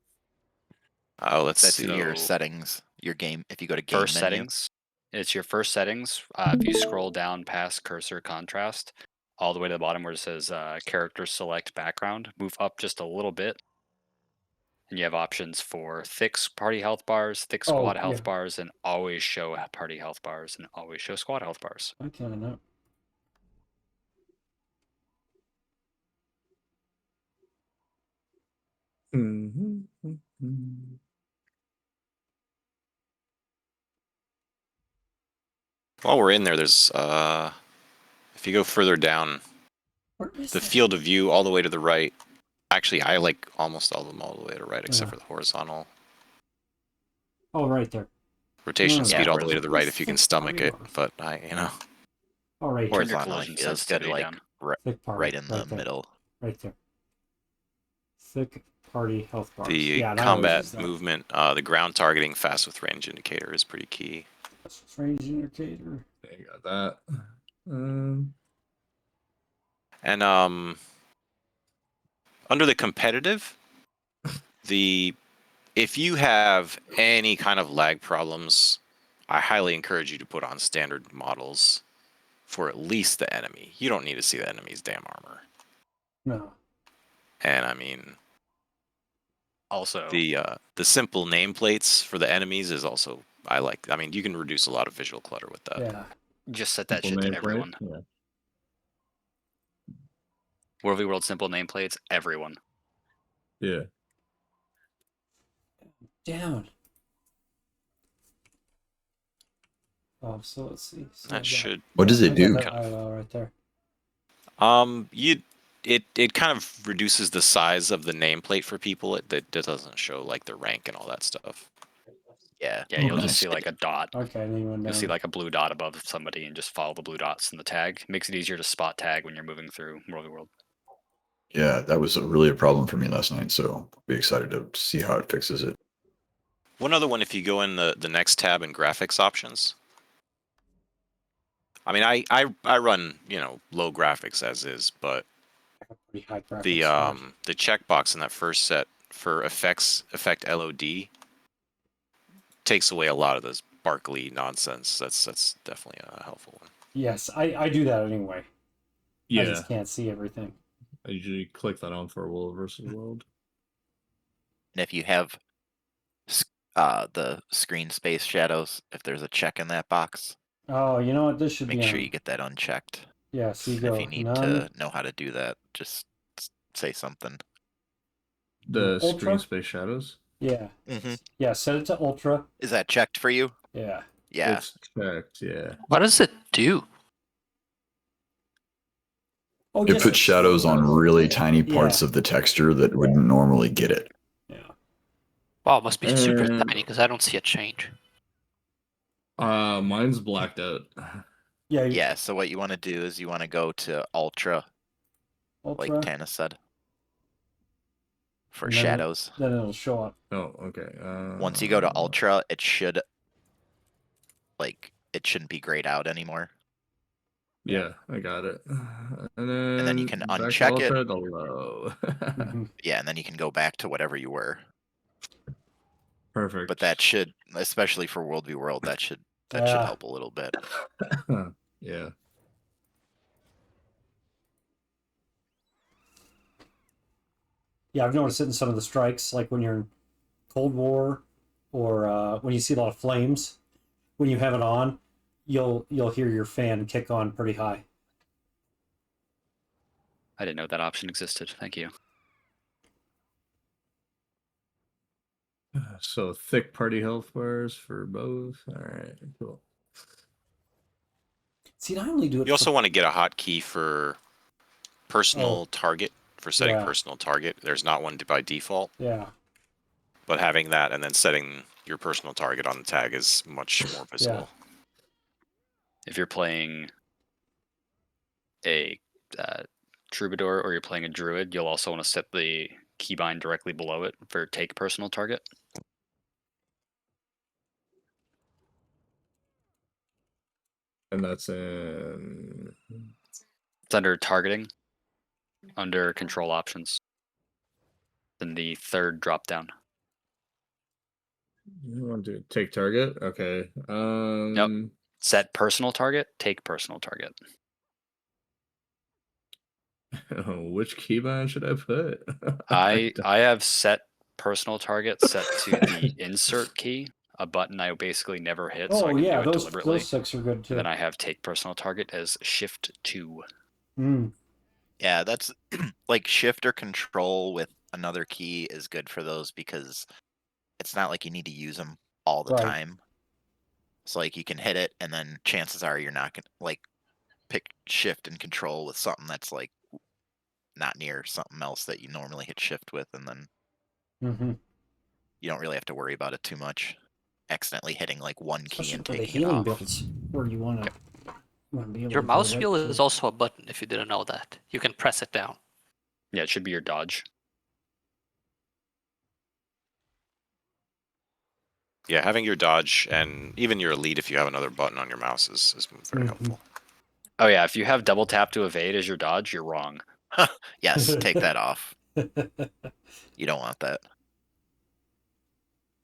Oh, let's That's see. in your So- settings, your game. If you go to game First menu, settings. It's your first settings. If you scroll down past cursor contrast, all the way to the bottom where it says character select background, move up just a little bit. And you have options for thick party health bars, thick squad Oh, health yeah. bars, and always show party health bars, and always show squad health bars. I kind of know. While we're in there, there's if you go further down, Where is the that? field of view all the way to the right. Actually, I like almost all of them all the way to the right, except Yeah. for the horizontal. Oh, right there. Rotation No, speed yeah, all the way to the right if you can thick stomach party it, bars. but I, Oh, right Or here. your horizontally collision feels good, sensitivity like down. Thick party. right in the there. middle. Right there. Thick party health bars. the Yeah, and I always combat use that. movement, the ground targeting fast with range indicator is pretty key. That's range indicator. Okay, got that. And under the competitive, if you have any kind of lag problems, I highly encourage you to put on standard models for at least the enemy. You don't need to see the enemy's damn armor. No. And I mean, Also, the simple nameplates for the enemies is also I mean, you can reduce a lot of visual clutter with that. Yeah. just set that Simple shit to nameplate, everyone. yeah. World v World simple nameplates, everyone. Yeah. Down. Oh, so let's see. So That should What does I it got do? that ILL right there. it kind of reduces the size of the nameplate for people. That doesn't show like their rank and all that stuff. Yeah. Yeah, Oh, you'll nice. just see like a dot. Okay, and then you went down. You'll see like a blue dot above somebody and just follow the blue dots in the tag. Makes it easier to spot tag when you're moving through World v World. Yeah, that was really a problem for me last night. So I'll be excited to see how it fixes it. One other one, if you go in the next tab in graphics options. I mean, I run low graphics as is, but Pretty high graphics the scores. the checkbox in that first set for effect LOD takes away a lot of this sparkly nonsense. That's definitely a helpful one. Yes, I do that anyway. I Yeah. just can't see everything. I usually click that on for World versus World. And if you have the screen space shadows, if there's a check in that box, Oh, you know what? This should make be sure on. you get that unchecked. Yeah, so you And go if you need none. to know how to do that, just say something. The Ultra? screen space shadows. Yeah. Mm-hmm. Yeah, set it to ultra. Is that checked for you? Yeah. Yeah. It's checked, yeah. What does it do? Oh, It yes, puts shadows on really tiny parts Yeah. of the texture that wouldn't normally get it. Yeah. Wow, it must be super And- tiny because I don't see a change. Mine's blacked out. Yeah. Yeah, so what you want to do is you want to go to Ultra, Ultra. like Tana said, for And then- shadows. Then it'll show up. Oh, okay. Once you go to Ultra, it shouldn't be grayed out anymore. Yeah, I got it. And then you can back to uncheck it. Ultra to low. Mhm. Yeah, and then you can go back to whatever you were. Perfect. But that should, especially for World v World, that should Yeah. help a little bit. Yeah. Yeah, I've noticed it in some of the strikes, like when you're in Cold War, or when you see a lot of flames. When you have it on, you'll hear your fan kick on pretty high. I didn't know that option existed. Thank you. So thick party health bars for both. All right, cool. See, I only do it. You also want to get a hotkey for personal target, for setting Yeah. personal target. There's not one by default, Yeah. but having that and then setting your personal target on the tag is much more visible. If you're playing a Troubadour or you're playing a Druid, you'll also want to set the keybind directly below it for take personal target. And that's in. It's under targeting, under control options. Then the third drop down. You want to take target? Okay. Set personal target, take personal target. Which keybind should I put? I have set personal target set to the insert key, a button I basically never hit, so I Oh can yeah, do it those deliberately. 6 are good too. And then I have take personal target as shift 2. Mm. Yeah, that's like shift or control with another key is good for those because it's not like you need to use them all the Right. time. So like you can hit it and then chances are you're not gonna like pick shift and control with something that's like not near something else that you normally hit shift with, and then Mm-hmm. you don't really have to worry about it too much. Accidentally hitting like one key Especially and for the taking it healing off. builds where you want to be able Your to mouse go wheel right is to- also a button if you didn't know that. You can press it down. Yeah, it should be your dodge. Yeah, having your dodge and even your elite if you have another button on your mouse is very helpful. Oh yeah, if you have double tap to evade as your dodge, you're wrong. Yes, take that off. You don't want that.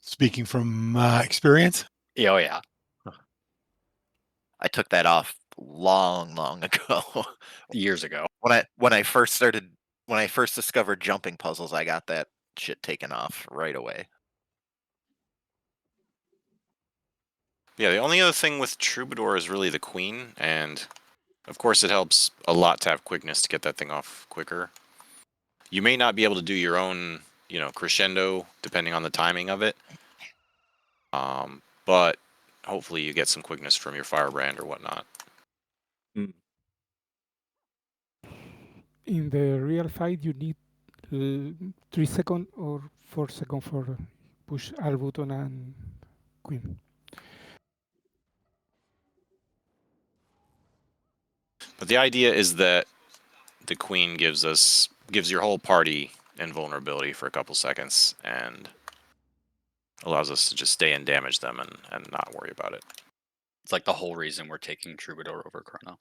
Speaking from experience. Yeah, oh yeah. I took that off long ago. Years ago. When I first discovered jumping puzzles, I got that shit taken off right away. Yeah, the only other thing with Troubadour is really the queen, and of course it helps a lot to have quickness to get that thing off quicker. You may not be able to do your own, crescendo depending on the timing of it. But hopefully you get some quickness from your firebrand or whatnot. In the real fight, you need 3 seconds or 4 seconds for push R button and queen. But the idea is that the queen gives your whole party invulnerability for a couple seconds and allows us to just stay and damage them and not worry about it. It's like the whole reason we're taking Troubadour over Chrono.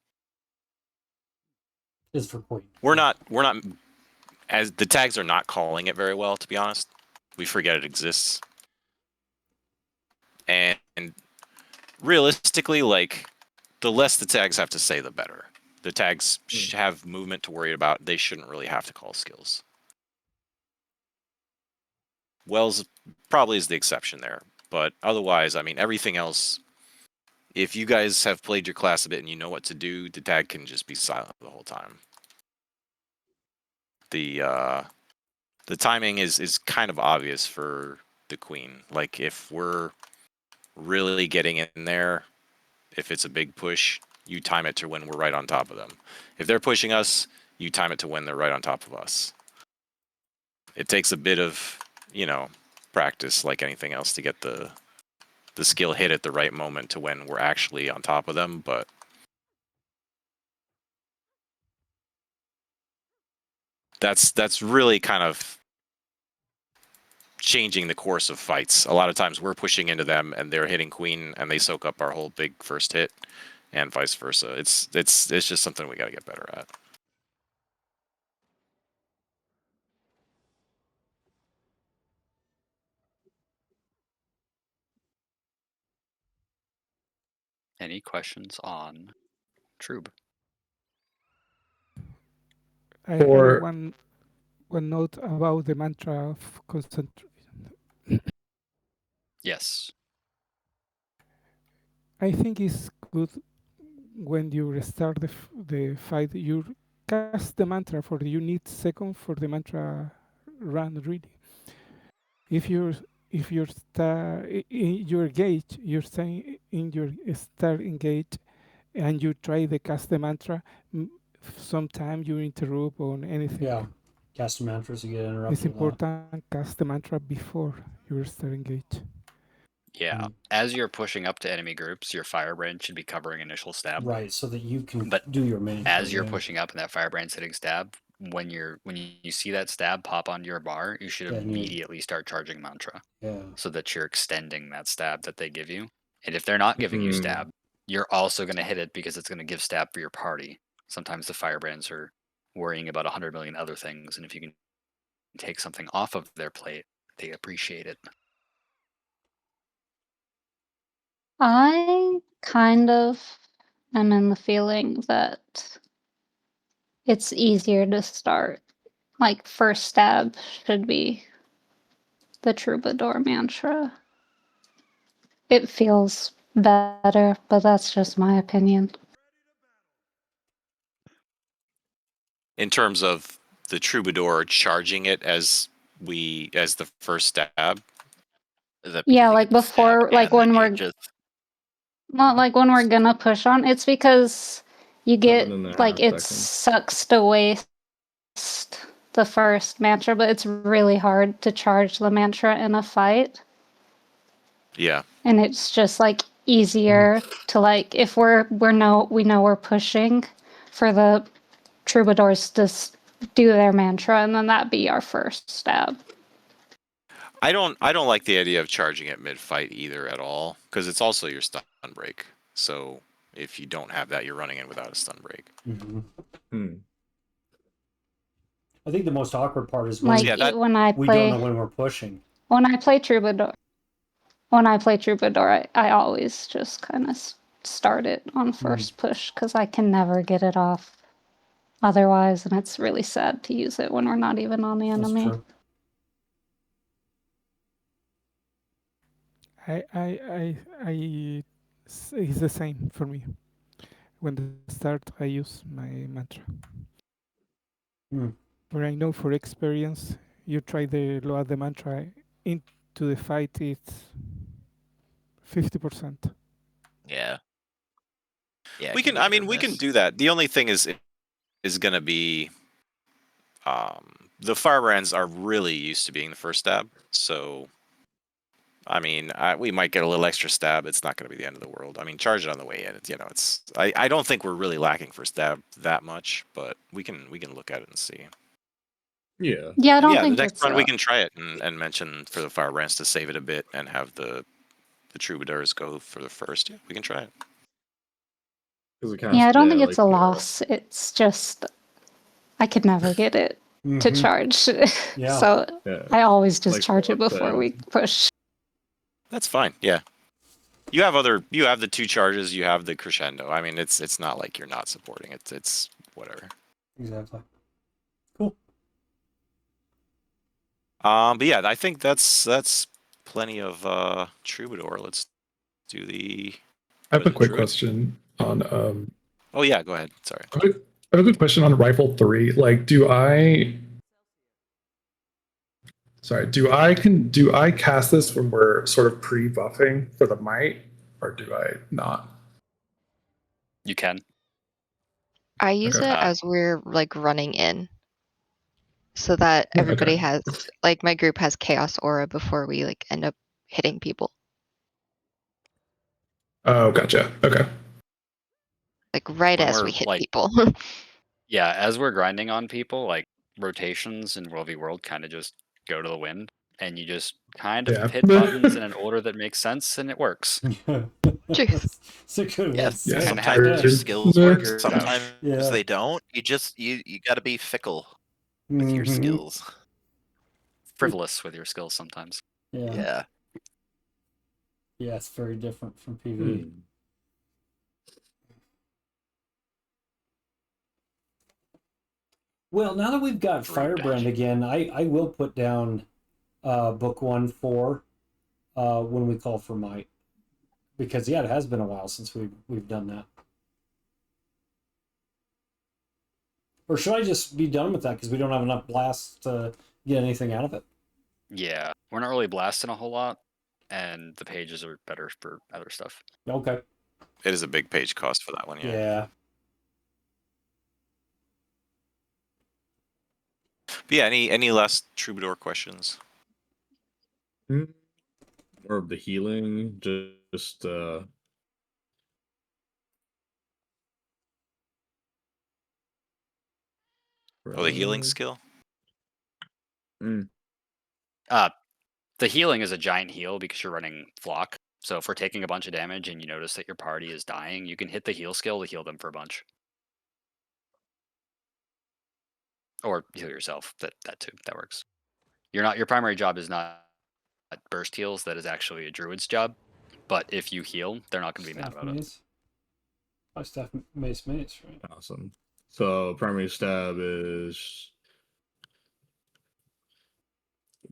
Is for queen. We're not as the tags are not calling it very well, to be honest. We forget it exists. And realistically, like, the less the tags have to say, the better. The tags have movement to worry about. They shouldn't really have to call skills. Wells probably is the exception there. But otherwise, I mean, everything else, if you guys have played your class a bit and you know what to do, the tag can just be silent the whole time. The timing is kind of obvious for the queen. Like, if we're really getting in there, if it's a big push, you time it to when we're right on top of them. If they're pushing us, you time it to when they're right on top of us. It takes a bit of, practice like anything else to get the skill hit at the right moment to when we're actually on top of them, but that's really kind of changing the course of fights. A lot of times we're pushing into them and they're hitting queen and they soak up our whole big first hit, and vice versa. It's just something we got to get better at. Any questions on Trub? I have one note about the mantra of concentration. Yes. I think it's good when you restart the fight, you cast the mantra for you need second for the mantra run really. If you're in your gauge, you're staying in your start engage, and you try to cast the mantra, sometimes you interrupt on anything. Yeah, cast the mantras, you get interrupted. It's important cast the mantra before you start engage. Yeah. As you're pushing up to enemy groups, your firebrand should be covering initial stab. Right, so that you can But do your mini. as you're pushing up and that firebrand's hitting stab, when you see that stab pop onto your bar, you should immediately start charging mantra. Yeah. So that you're extending that stab that they give you. And if they're not giving you stab, you're also going to hit it because it's going to give stab for your party. Sometimes the firebrands are worrying about 100 million other things, and if you can take something off of their plate, they appreciate it. I kind of am in the feeling that it's easier to start. Like, first stab should be the Troubadour mantra. It feels better, but that's just my opinion. In terms of the Troubadour charging it as the first stab. Is that Yeah, because you like get the stab before, like and then when you we're just not like when we're gonna push on. It's because you get 7.5 like it seconds. sucks to waste the first mantra, but it's really hard to charge the mantra in a fight. Yeah. And it's just like easier to like if we know we're pushing for the troubadours to do their mantra, and then that be our first stab. I don't like the idea of charging it mid-fight either at all, because it's also your stun break. So if you don't have that, you're running in without a stun break. I think the most awkward part is when Like when I we play, don't know when we're pushing. when I play troubadour, I always just kind of start it on first push because I can never get it off otherwise, and it's really sad to use it when we're not even on the enemy. That's true. It's the same for me. When the start, I use my mantra. But I know for experience, you try the load the mantra into the fight, it's 50%. yeah. Yeah, We can. I mean, we can do that. The only thing is going to be, the firebrands are really used to being the first stab. So, I mean, we might get a little extra stab. It's not going to be the end of the world. I mean, charge it on the way in. It's. I don't think we're really lacking for stab that much, but we can look at it and see. Yeah. Yeah, I don't Yeah, think the next it's run we can try it and mention for the firebrands to save it a bit and have the troubadours go for the first. Yeah, we can try it. Yeah, I don't think it's a loss. It's just I could never get it to charge. Yeah. So Yeah. I always just Like charge it what, before we push. That's fine. Yeah. You have the 2 charges, you have the crescendo. I mean, it's not like you're not supporting it. It's whatever. Exactly. Cool. But yeah, I think that's plenty of Troubadour. Let's do the. I have a quick Druid? question on. Oh yeah, go ahead. Sorry. I have a good question on Rifle 3. Like, do I cast this when we're sort of pre-buffing for the might, or do I not? You can. I use Okay. it as we're like running in, so that everybody has like my group has chaos aura before we like end up hitting people. Oh, gotcha. Okay. Like right When as we're, we hit like- people. Yeah, as we're grinding on people, like rotations in World v World kind of just go to the wind, and you just kind of Yeah. hit buttons in an order that makes sense, and it works. Truth. It's a good way to Yes, say it. sometimes your skills work, sometimes Yeah. they don't. You got to be fickle with your skills. Frivolous with your skills sometimes. Yeah. Yeah. Yeah, it's very different from PvE. Well, now that we've got Firebrand again, I will put down book 1-4 when we call for might. Because yeah, it has been a while since we've done that. Or should I just be done with that because we don't have enough blasts to get anything out of it? Yeah, we're not really blasting a whole lot, and the pages are better for other stuff. Okay. It is a big page cost for that one. Yeah. Yeah. But yeah. Any last Troubadour questions? Or of the healing, just Oh, the healing skill. The healing is a giant heal because you're running flock, So if we're taking a bunch of damage and you notice that your party is dying, you can hit the heal skill to heal them for a bunch. Or heal yourself. That too. That works. Your primary job is not burst heals. That is actually a druid's job. But if you heal, they're not going to be mad about it. My staff mace mace, right? Awesome. So primary stab is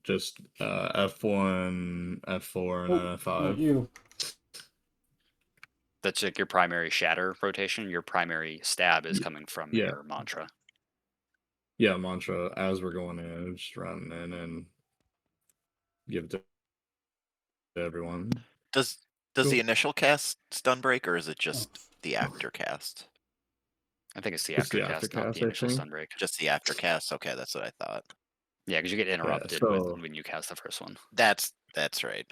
just F1, F4, and then Not F5. you. That's like your primary shatter rotation. Your primary stab is Yeah. coming from Yeah. your mantra. Yeah, mantra. As we're going in, just run in and give it to everyone. Does the initial cast stun break, or is it just the after cast? I think it's the It's the aftercast, not aftercast, the initial I think. stun break. Just the after cast. Okay, that's what I thought. Yeah, because you get interrupted so- when you cast the first one. That's right.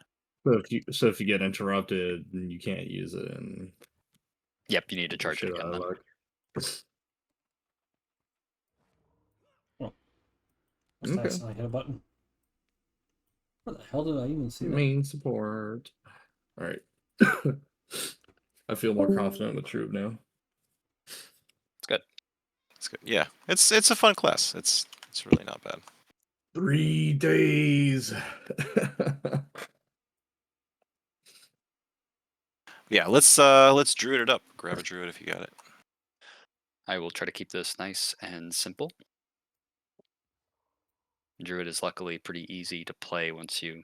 So if you get interrupted, then you can't use it, and Yep, you need to charge it shit out again of then. luck. What's that sign? Hit a button. Where the hell did I even see that? Main support. All right. I feel more confident with Troubadour now. It's good. It's good. Yeah, it's a fun class. It's really not bad. 3 days. Yeah, let's druid it up. Grab a druid if you got it. I will try to keep this nice and simple. Druid is luckily pretty easy to play once you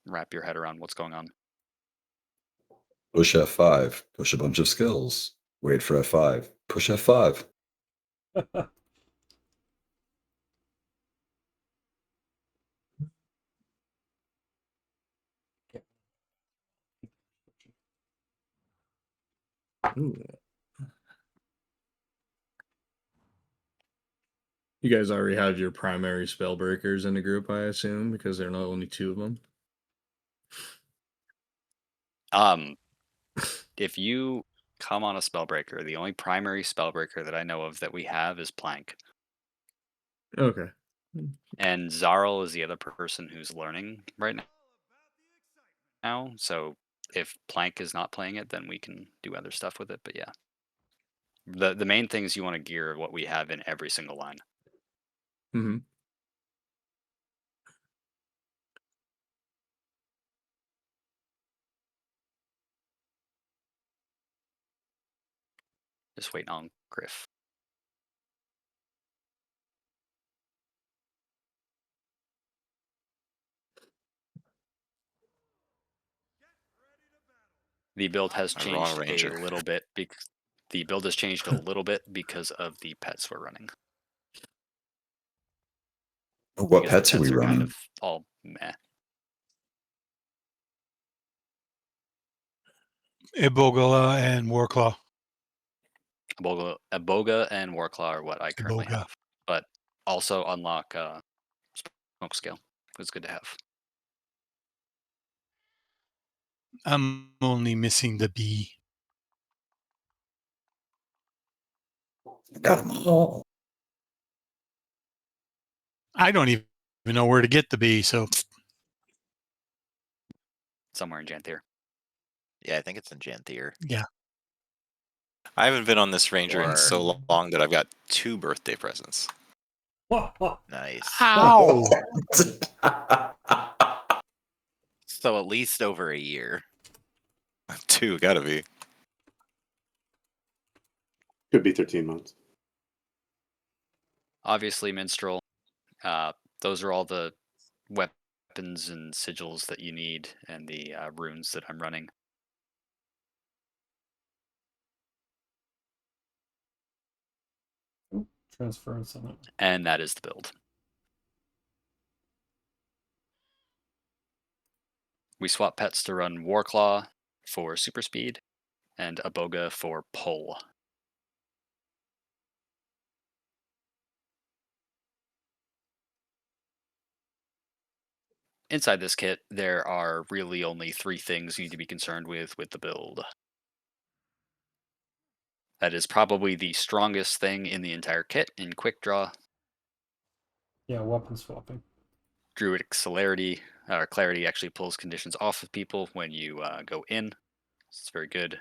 wrap your head around what's going on. Push F5. Push a bunch of skills. Wait for F5. Push F5. Ooh. You guys already have your primary spell breakers in the group, I assume, because there are not only 2 of them. If you come on a spellbreaker, the only primary spellbreaker that I know of that we have is Plank. Okay. And Zarl is the other person who's learning right now. So if Plank is not playing it, then we can do other stuff with it. But yeah. The main things you want to gear what we have in every single line. Mm-hmm. Just waiting on Griff. The build has My raw changed ranger. a little bit. The build has changed a little bit because of the pets we're running. What Because pets the are we Kind running? of all meh. Ibogola and Warclaw. Aboga and Warclaw are what I currently Iboga. have. But also unlock Smoke Scale. It's good to have. I'm only missing the bee. Got them all. I don't even know where to get the bee, so Somewhere in Janthier. Yeah, I think it's in Janthier. yeah. I haven't been on this ranger in Or- so long that I've got 2 birthday presents. Nice. Ow! So at least over a year. 2, gotta be. Could be 13 months. Obviously, Minstrel. Those are all the weapons and sigils that you need, and the runes that I'm running. Transference on it. And that is the build. We swap pets to run Warclaw for super speed and Aboga for pull. Inside this kit, there are really only 3 things you need to be concerned with the build. That is probably the strongest thing in the entire kit in Quick Draw. Yeah, weapon swapping. Druidic Celerity, Clarity actually pulls conditions off of people when you go in. It's very good.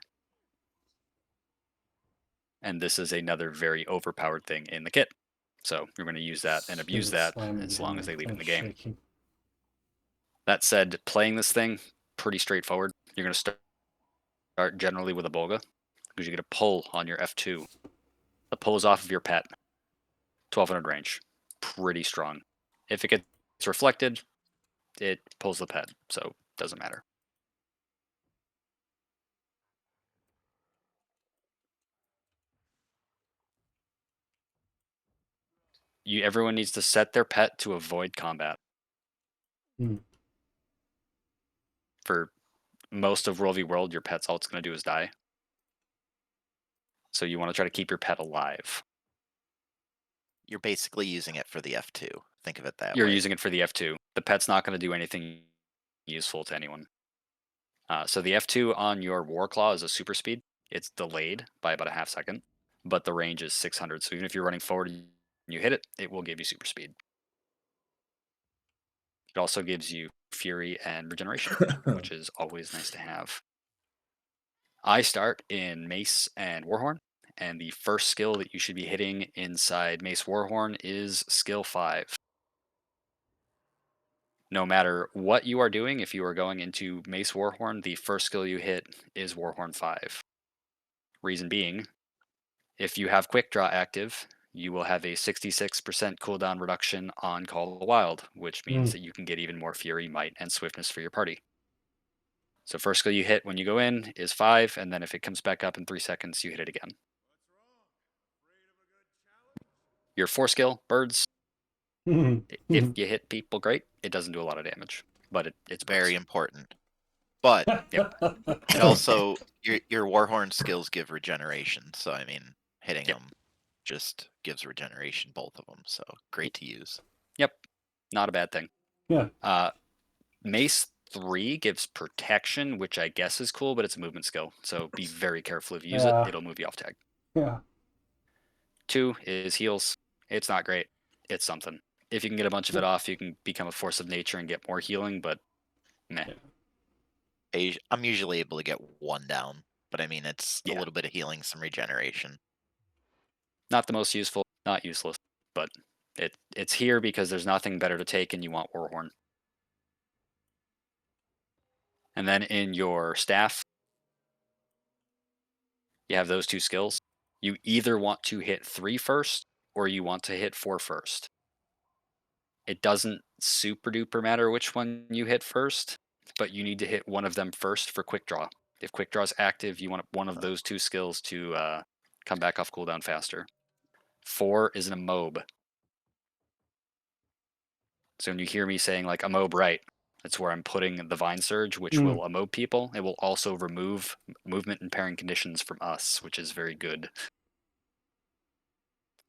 And this is another very overpowered thing in the kit. So you're going to use that and abuse that as long as they leave it in the game. That said, playing this thing, pretty straightforward. You're going to start generally with a Bolga, because you get a pull on your F2. The pull is off of your pet. 1200 range. Pretty strong. If it gets reflected, it pulls the pet, so it doesn't matter. Everyone needs to set their pet to avoid combat. For most of World v World, your pet's all it's going to do is die. So you want to try to keep your pet alive. You're basically using it for the F2. Think of it that way. You're using it for the F2. The pet's not going to do anything useful to anyone. So the F2 on your War Claw is a super speed. It's delayed by about a half second, but the range is 600. So even if you're running forward and you hit it, it will give you super speed. It also gives you Fury and Regeneration, which is always nice to have. I start in Mace and Warhorn, and the first skill that you should be hitting inside Mace Warhorn is skill 5. No matter what you are doing, if you are going into Mace Warhorn, the first skill you hit is Warhorn 5. Reason being, if you have Quick Draw active, you will have a 66% cooldown reduction on Call of the Wild, which means that you can get even more Fury, Might, and Swiftness for your party. So first skill you hit when you go in is 5, and then if it comes back up in 3 seconds, you hit it again. Your 4 skill, Birds. If you hit people, great. It doesn't do a lot of damage, but it's very important. But it also, your Warhorn skills give regeneration, so I mean, hitting them just gives regeneration, both of them, so great to use. Yep, not a bad thing. Yeah. Mace 3 gives protection, which I guess is cool, but it's a movement skill, so be very careful if you use it. It'll move you off tag. Yeah. 2 is heals. It's not great. It's something. If you can get a bunch of it off, you can become a force of nature and get more healing, but meh. I'm usually able to get 1 down, but I mean, it's a little bit of healing, some regeneration. Not the most useful, not useless, but it's here because there's nothing better to take and you want Warhorn. And then in your staff, you have those 2 skills. You either want to hit 3 first, or you want to hit 4 first. It doesn't super duper matter which one you hit first, but you need to hit one of them first for Quick Draw. If Quick Draw is active, you want one of those 2 skills to come back off cooldown faster. 4 is an Amob. So when you hear me saying like Amob right, that's where I'm putting the Vine Surge, which will Amob people. It will also remove movement impairing conditions from us, which is very good.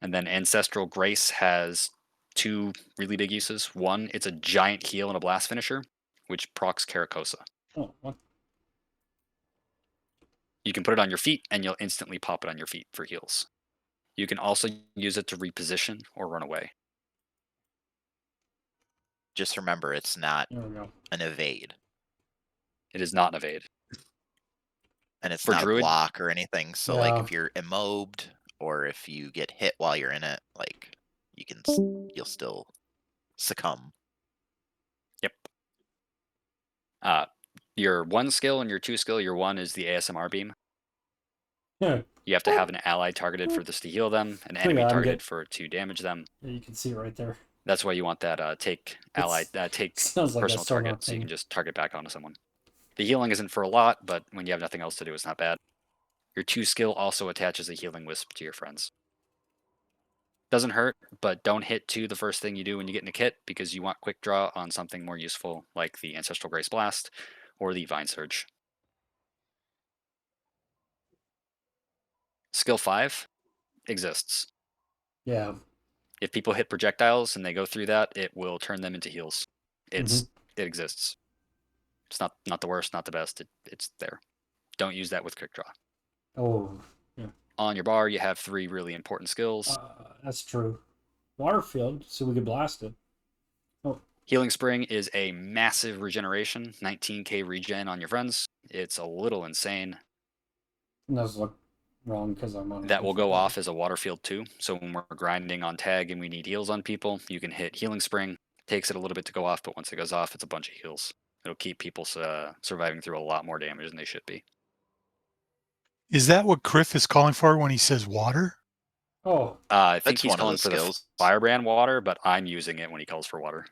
And then Ancestral Grace has 2 really big uses. 1, it's a giant heal and a blast finisher, which procs Caracosa. Oh, what? You can put it on your feet, and you'll instantly pop it on your feet for heals. You can also use it to reposition or run away. Just remember, it's not an evade. It is not an evade. And it's for not Druid, a block or anything, so like if you're immobed, or if you get hit while you're in it, like you'll still succumb. Yep. Your 1 skill and your 2 skill, your 1 is the ASMR beam. Yeah. You have to have an ally targeted for this to heal them, an enemy targeted for to damage them. Yeah, you can see it right there. That's why you want that take ally take personal target, so you can just target back onto someone. The healing isn't for a lot, but when you have nothing else to do, it's not bad. Your 2 skill also attaches a healing wisp to your friends. Doesn't hurt, but don't hit 2 the first thing you do when you get in a kit, because you want Quick Draw on something more useful like the Ancestral Grace Blast or the Vine Surge. Skill 5 exists. Yeah. If people hit projectiles and they go through that, it will turn them into heals. It exists. It's not the worst, not the best. It's there. Don't use that with Quick Draw. Oh, yeah. On your bar, you have 3 really important skills. That's true. Waterfield, so we could blast it. Oh. Healing Spring is a massive regeneration, 19k regen on your friends. It's a little insane. Those look wrong because I'm on. That will go off as a water field too. So when we're grinding on tag and we need heals on people, you can hit Healing Spring. Takes it a little bit to go off, but once it goes off, it's a bunch of heals. It'll keep people surviving through a lot more damage than they should be. Is that what Criff is calling for when he says water? Oh, I think That's he's one of calling the for skills. the firebrand water, but I'm using it when he calls for water.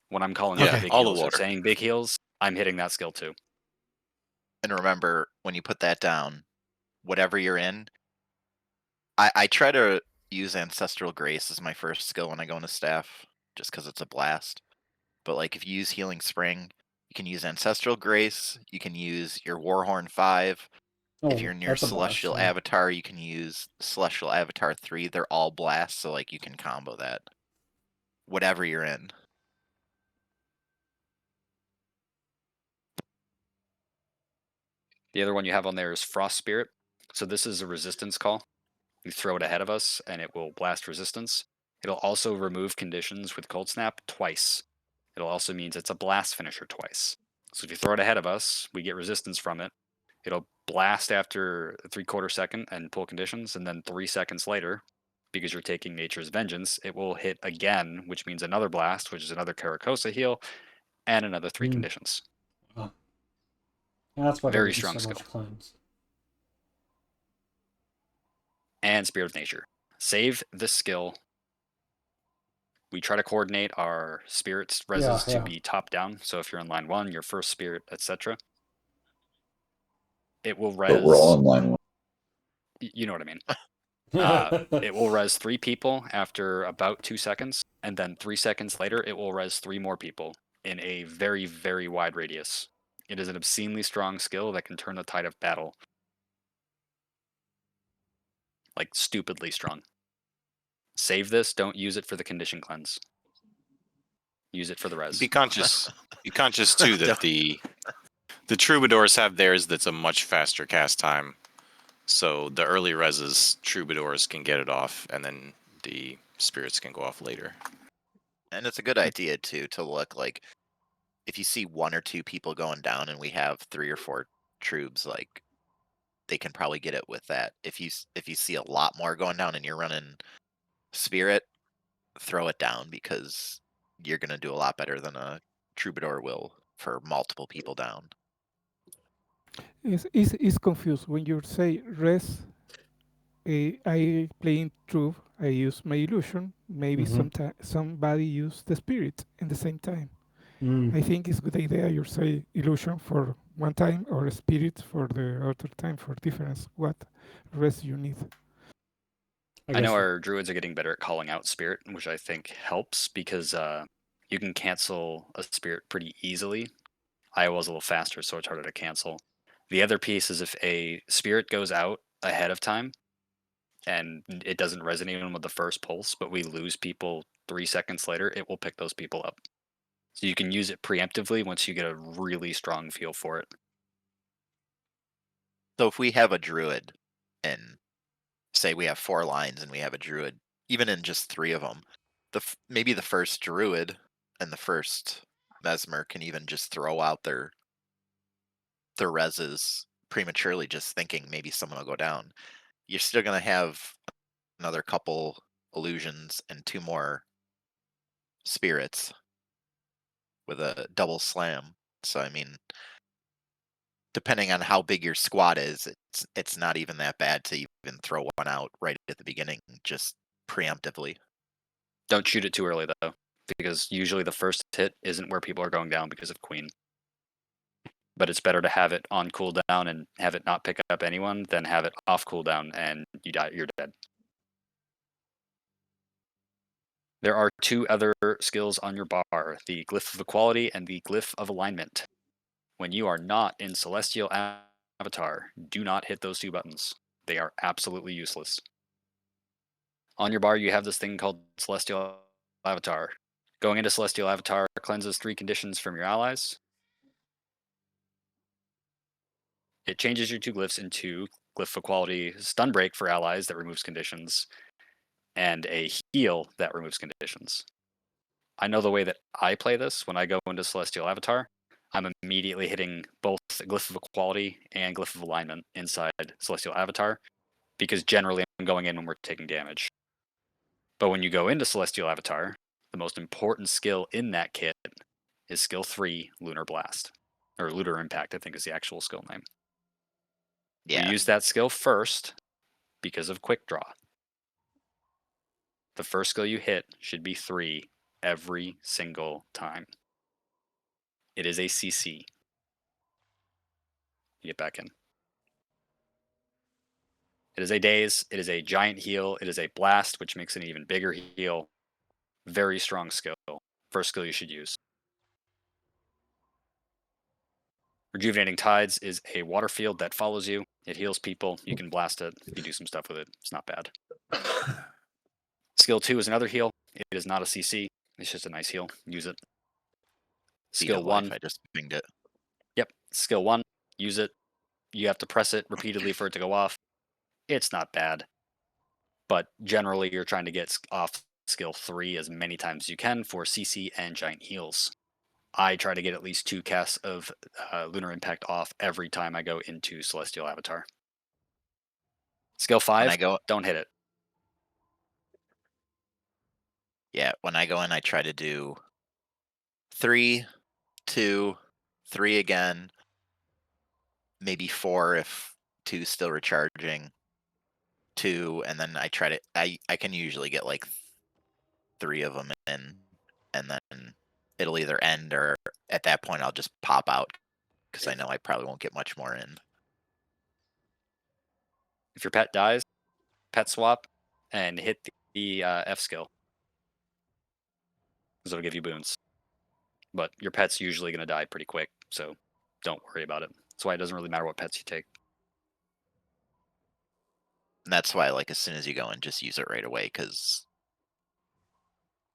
When I'm calling Yeah, for big all the heals or water. saying big heals, I'm hitting that skill too. And remember, when you put that down, whatever you're in, I try to use Ancestral Grace as my first skill when I go into staff, just because it's a blast. But like if you use Healing Spring, you can use Ancestral Grace, you can use your Warhorn 5. If you're near that's a blast, Celestial yeah. Avatar, you can use Celestial Avatar 3. They're all blasts, so like you can combo that. Whatever you're in. The other one you have on there is Frost Spirit. So this is a resistance call. You throw it ahead of us and it will blast resistance. It'll also remove conditions with Cold Snap twice. It'll also means it's a blast finisher twice. So if you throw it ahead of us, we get resistance from it. It'll blast after a 3/4 second and pull conditions, and then 3 seconds later, because you're taking Nature's Vengeance, it will hit again, which means another blast, which is another Caracosa heal, and another 3 conditions. Wow. That's why Very there's strong so much skill. cleanse. And Spirit of Nature. Save this skill. We try to coordinate our spirits reses to Yeah. be top down. So if you're in line 1, your first spirit, etc. It will res. But we're all in line one. You know what I mean. It will res 3 people after about 2 seconds, and then 3 seconds later, it will res 3 more people in a very, very wide radius. It is an obscenely strong skill that can turn the tide of battle. Like, stupidly strong. Save this, don't use it for the condition cleanse. Use it for the res. Be conscious too that the Troubadours have theirs that's a much faster cast time. So the early reses, Troubadours can get it off, and then the spirits can go off later. And it's a good idea too to look like if you see 1 or 2 people going down and we have 3 or 4 troops, like they can probably get it with that. If you see a lot more going down and you're running Spirit, throw it down because you're gonna do a lot better than a Troubadour will for multiple people down. It's confused when you say res. I play in Troupe. I use my illusion. Maybe somebody use the spirit in the same time. I think it's a good idea you say illusion for one time or spirit for the other time for difference. What res you need? I know our druids are getting better at calling out spirit, which I think helps because you can cancel a spirit pretty easily. I was a little faster, so it's harder to cancel. The other piece is if a spirit goes out ahead of time and it doesn't resonate with the first pulse, but we lose people 3 seconds later, it will pick those people up. So you can use it preemptively once you get a really strong feel for it. So if we have a druid and say we have 4 lines and we have a druid, even in just 3 of them, maybe the first druid and the first mesmer can even just throw out their reses prematurely, just thinking maybe someone will go down. You're still going to have another couple illusions and 2 more spirits with a double slam. So I mean, depending on how big your squad is, it's not even that bad to even throw one out right at the beginning, just preemptively. Don't shoot it too early though, because usually the first hit isn't where people are going down because of Queen. But it's better to have it on cooldown and have it not pick up anyone than have it off cooldown and you're dead. There are 2 other skills on your bar, the Glyph of Equality and the Glyph of Alignment. When you are not in Celestial Avatar, do not hit those 2 buttons. They are absolutely useless. On your bar, you have this thing called Celestial Avatar. Going into Celestial Avatar cleanses 3 conditions from your allies. It changes your 2 glyphs into Glyph Equality Stun Break for allies that removes conditions, and a heal that removes conditions. I know the way that I play this. When I go into Celestial Avatar, I'm immediately hitting both Glyph of Equality and Glyph of Alignment inside Celestial Avatar, because generally I'm going in when we're taking damage. But when you go into Celestial Avatar, the most important skill in that kit is skill 3, Lunar Blast. Or Lunar Impact, I think is the actual skill name. Yeah. We use that skill first because of Quick Draw. The first skill you hit should be 3 every single time. It is a CC. You get back in. It is a daze, it is a giant heal, it is a blast, which makes it an even bigger heal. Very strong skill. First skill you should use. Rejuvenating Tides is a water field that follows you. It heals people. You can blast it. You do some stuff with it. It's not bad. Skill 2 is another heal. It is not a CC. It's just a nice heal. Use it. Skill 1. I just pinged it. Yep. Skill 1. Use it. You have to press it repeatedly for it to go off. It's not bad. But generally, you're trying to get off skill 3 as many times as you can for CC and giant heals. I try to get at least 2 casts of Lunar Impact off every time I go into Celestial Avatar. Skill 5, don't hit it. Yeah, when I go in, I try to do 3, 2, 3 again, maybe 4 if 2's still recharging, 2, and then I try to. I can usually get like 3 of them in, and then it'll either end or at that point I'll just pop out because I know I probably won't get much more in. If your pet dies, pet swap and hit the F skill, because it'll give you boons. But your pet's usually going to die pretty quick, so don't worry about it. That's why it doesn't really matter what pets you take. And that's why, like, as soon as you go in, just use it right away, because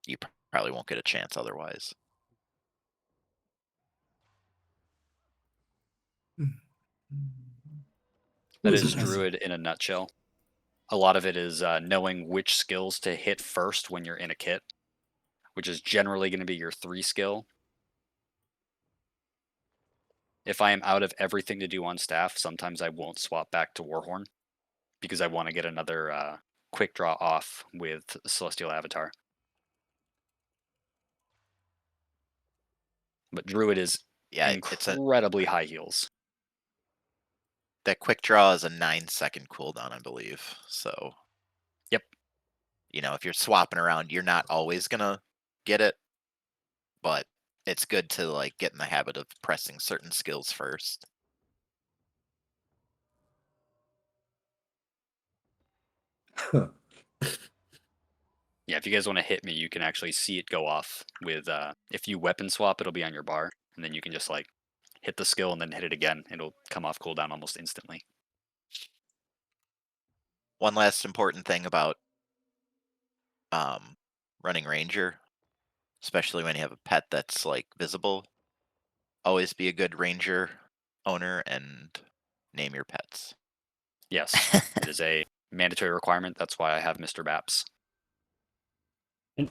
you probably won't get a chance otherwise. That is Druid in a nutshell. A lot of it is knowing which skills to hit first when you're in a kit, which is generally going to be your 3 skill. If I am out of everything to do on staff, sometimes I won't swap back to Warhorn because I want to get another quick draw off with Celestial Avatar. But Druid is incredibly high heals. That quick draw is a 9-second cooldown, I believe. So, yep. You know, if you're swapping around, you're not always gonna get it, but it's good to like get in the habit of pressing certain skills first. Yeah, if you guys want to hit me, you can actually see it go off with, if you weapon swap, it'll be on your bar, and then you can just like hit the skill and then hit it again. It'll come off cooldown almost instantly. One last important thing about running Ranger, especially when you have a pet that's like visible, always be a good Ranger owner and name your pets. Yes, it is a mandatory requirement. That's why I have Mr. Baps.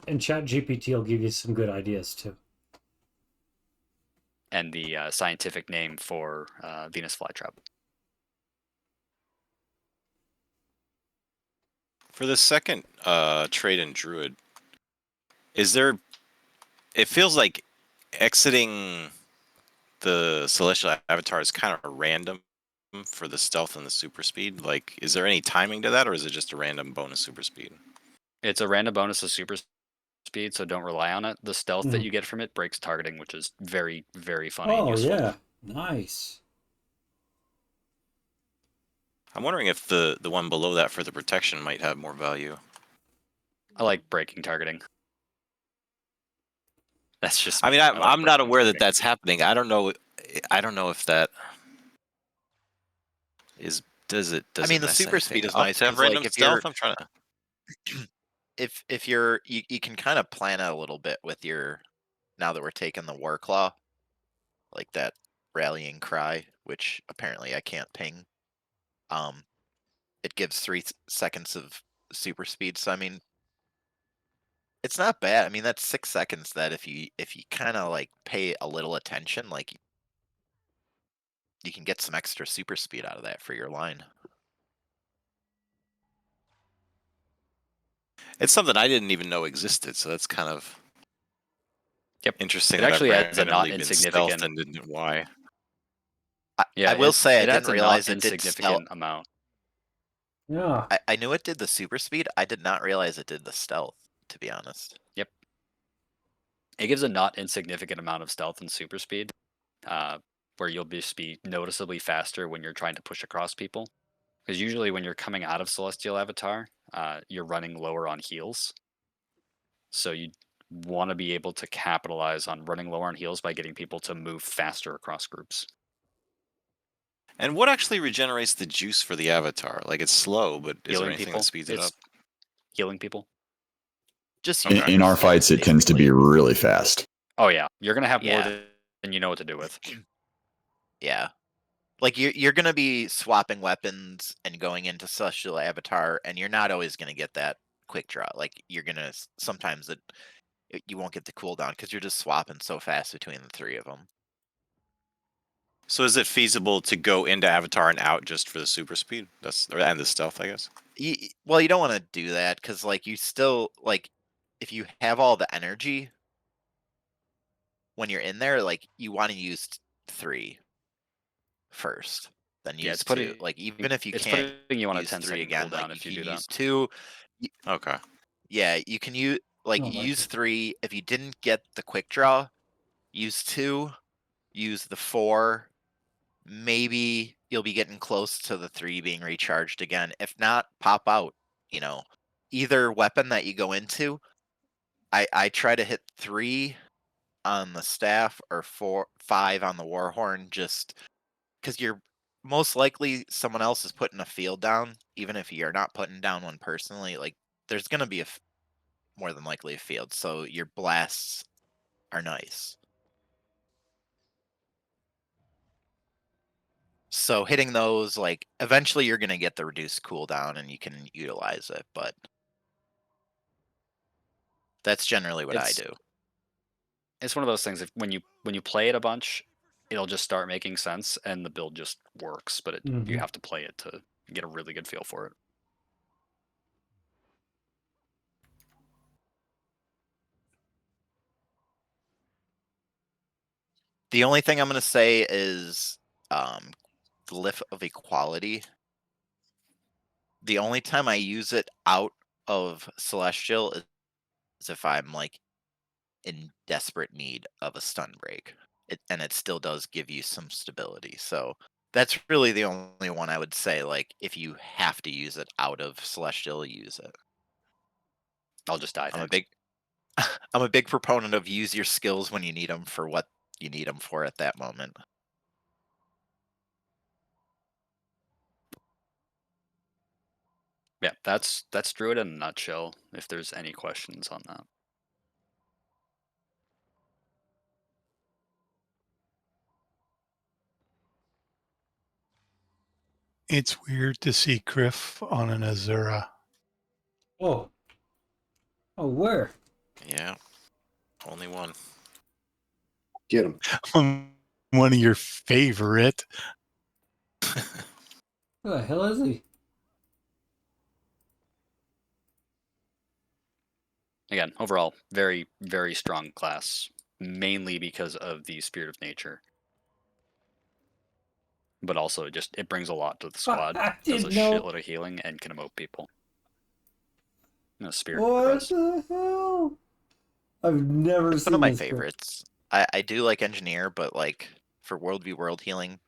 And Chat GPT will give you some good ideas too. And the scientific name for Venus flytrap. For the second trade in Druid, is there... It feels like exiting the Celestial Avatar is kind of random for the stealth and the super speed. Like, is there any timing to that, or is it just a random bonus super speed? It's a random bonus of super speed, so don't rely on it. The stealth that you get from it breaks targeting, which is very, very funny and useful. Yeah, nice. I'm wondering if the one below that for the protection might have more value. I like breaking targeting. That's just. I mean, like I'm not aware that targeting. that's happening. I don't know if that is. Does it? I mean, the super speed is nice. Have random like if stealth. you're, I'm trying to. if you're, you can kind of plan it a little bit with your. Now that we're taking the War Claw, like that rallying cry, which apparently I can't ping. It gives 3 seconds of super speed. So I mean, It's not bad. I mean, that's 6 seconds that if you kind of like pay a little attention, like you can get some extra super speed out of that for your line. It's something I didn't even know existed, so that's kind of interesting. It that actually I've adds a not randomly been insignificant. stealthed and didn't know why. I will say I it adds didn't a realize not it did insignificant stealth. amount. Yeah. I knew it did the super speed. I did not realize it did the stealth, to be honest. Yep. It gives a not insignificant amount of stealth and super speed, where you'll just be noticeably faster when you're trying to push across people. Because usually when you're coming out of Celestial Avatar, you're running lower on heals. So you want to be able to capitalize on running lower on heals by getting people to move faster across groups. And what actually regenerates the juice for the avatar? Like it's slow, but is there Healing anything people. that speeds it up? Healing people. Just In our fights, it tends to be really fast. Oh yeah, you're gonna have more Yeah. than you know what to do with. Yeah. Like you're gonna be swapping weapons and going into Celestial Avatar, and you're not always gonna get that quick draw. Like you're gonna sometimes you won't get the cooldown because you're just swapping so fast between the three of them. So is it feasible to go into Avatar and out just for the super speed? And the stealth, I guess. Well, you don't want to do that because like you still like if you have all the energy when you're in there, like you want to use 3 first, then use it's 2. Like even if you can't putting you on a use 10 3 second again, cooldown like if you you can do use that. 2. Okay. Yeah, you can use like Oh, my use 3. If you didn't get the quick draw, use 2. Use the 4. Maybe you'll be getting close to the 3 being recharged again. If not, pop out. You know, either weapon that you go into. I try to hit 3 on the staff or 5 on the warhorn, just because you're most likely someone else is putting a field down, even if you're not putting down one personally. Like there's gonna be more than likely a field, so your blasts are nice. So hitting those, like eventually you're gonna get the reduced cooldown and you can utilize it, but that's generally what I do. It's one of those things. If when you play it a bunch, it'll just start making sense, and the build just works. But you Mhm. have to play it to get a really good feel for it. The only thing I'm gonna say is Glyph of Equality. The only time I use it out of Celestial is if I'm like in desperate need of a stun break. And it still does give you some stability. So that's really the only one I would say, like, if you have to use it out of Celestial, use it. I'll just die. I'm a big proponent of use your skills when you need them for what you need them for at that moment. Yeah, that's Druid in a nutshell. If there's any questions on that. It's weird to see Criff on an Azura. Oh. Oh, where? Yeah. Only one. Get him. One of your favorite. Who the hell is he? Again, overall, very, very strong class, mainly because of the Spirit of Nature. But also, it brings a lot to the squad. I Does a didn't know. shitload of healing and can emote people. No Spirit What res. the hell? I've never It's seen one of my this before. favorites. I do like Engineer, but like for World v World healing,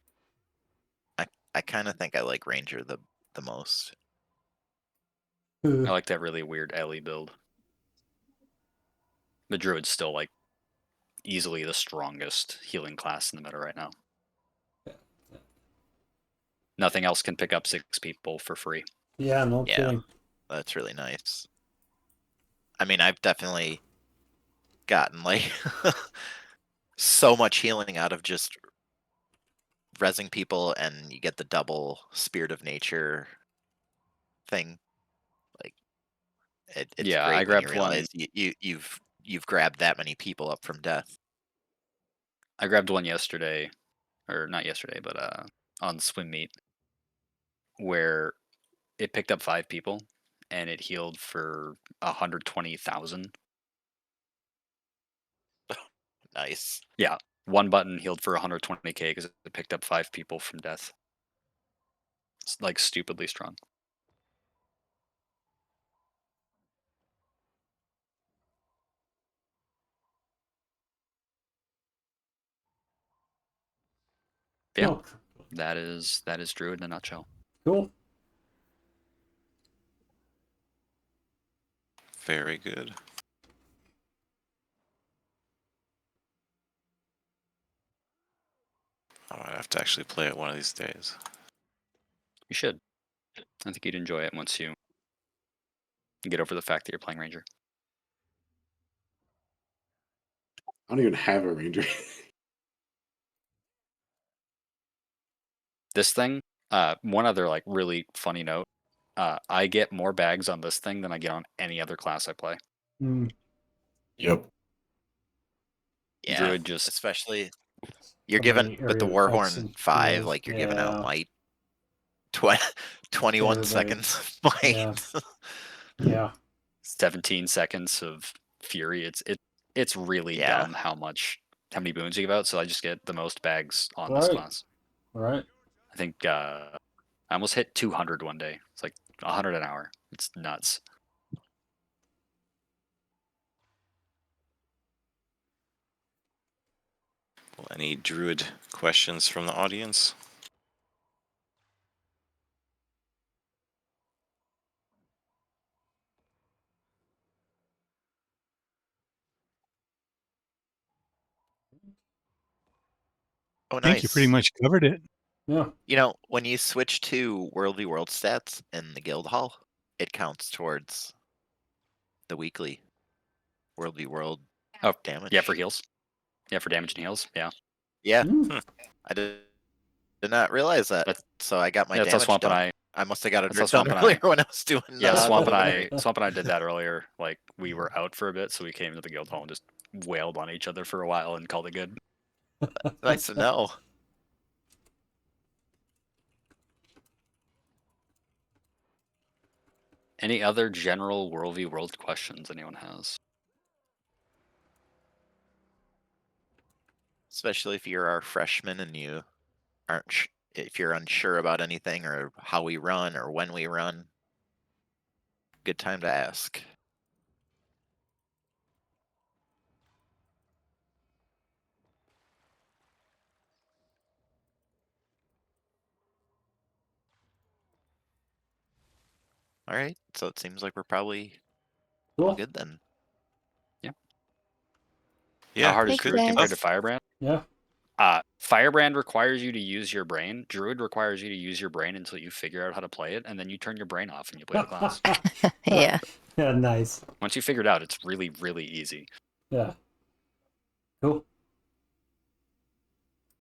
I kind of think I like Ranger the most. I like that really weird Ellie build. The Druid's still like easily the strongest healing class in the meta right now. Nothing else can pick up 6 people for free. Yeah, no kidding. That's really nice. I mean, I've definitely gotten like so much healing out of just rezzing people, and you get the double Spirit of Nature thing. Like It's Yeah, great I when grabbed you realize you've grabbed that many people up from death. I grabbed one yesterday, or not yesterday, but on swim meet, where it picked up 5 people and it healed for 120,000. Nice. Yeah, one button healed for 120k because it picked up 5 people from death. It's like stupidly strong. Yeah, Oh, that is Druid in a nutshell. cool. Very good. I might have to actually play it one of these days. You should. I think you'd enjoy it once you get over the fact that you're playing Ranger. I don't even have a ranger. This thing, one other like really funny note, I get more bags on this thing than I get on any other class I play. Mm, Yep. Yeah, Druid just especially you're so giving many with the area effects Warhorn and 5, heals. like you're giving out Yeah. might 21 everybody. seconds of might. Yeah. Yeah. 17 seconds of Fury. It's really Yeah. dumb how many boons you give out. So I just get the most bags on this Right. class. Right. I think I almost hit 200 one day. It's like 100 an hour. It's nuts. Well, any Druid questions from the audience? Oh, I think you pretty nice. much covered it. Yeah. You know, when you switch to World v World stats in the guild hall, it counts towards the weekly World v World Oh, damage. yeah, for heals. Yeah, for damage and heals. Yeah. Yeah, Mm. I did not realize that. That's- So I got my Yeah, that's how damage Swamp and done. I must have got it that's how done Swamp and earlier I- when I was doing. Yeah, Swamp and Luminary. I did that earlier. Like we were out for a bit, so we came to the guild hall and just wailed on each other for a while and called it good. Nice to know. Any other general World v World questions anyone has? Especially if you're our freshman and you aren't, if you're unsure about anything or how we run or when we run, good time to ask. All right, so it seems like we're probably all Cool. good then. Yeah. How hard is Thanks, Druid guys. compared to Firebrand? Yeah. Firebrand requires you to use your brain. Druid requires you to use your brain until you figure out how to play it, and then you turn your brain off and you play the class. Yeah. Yeah. Nice. Once you figure it out, it's really, really easy. Yeah. Cool.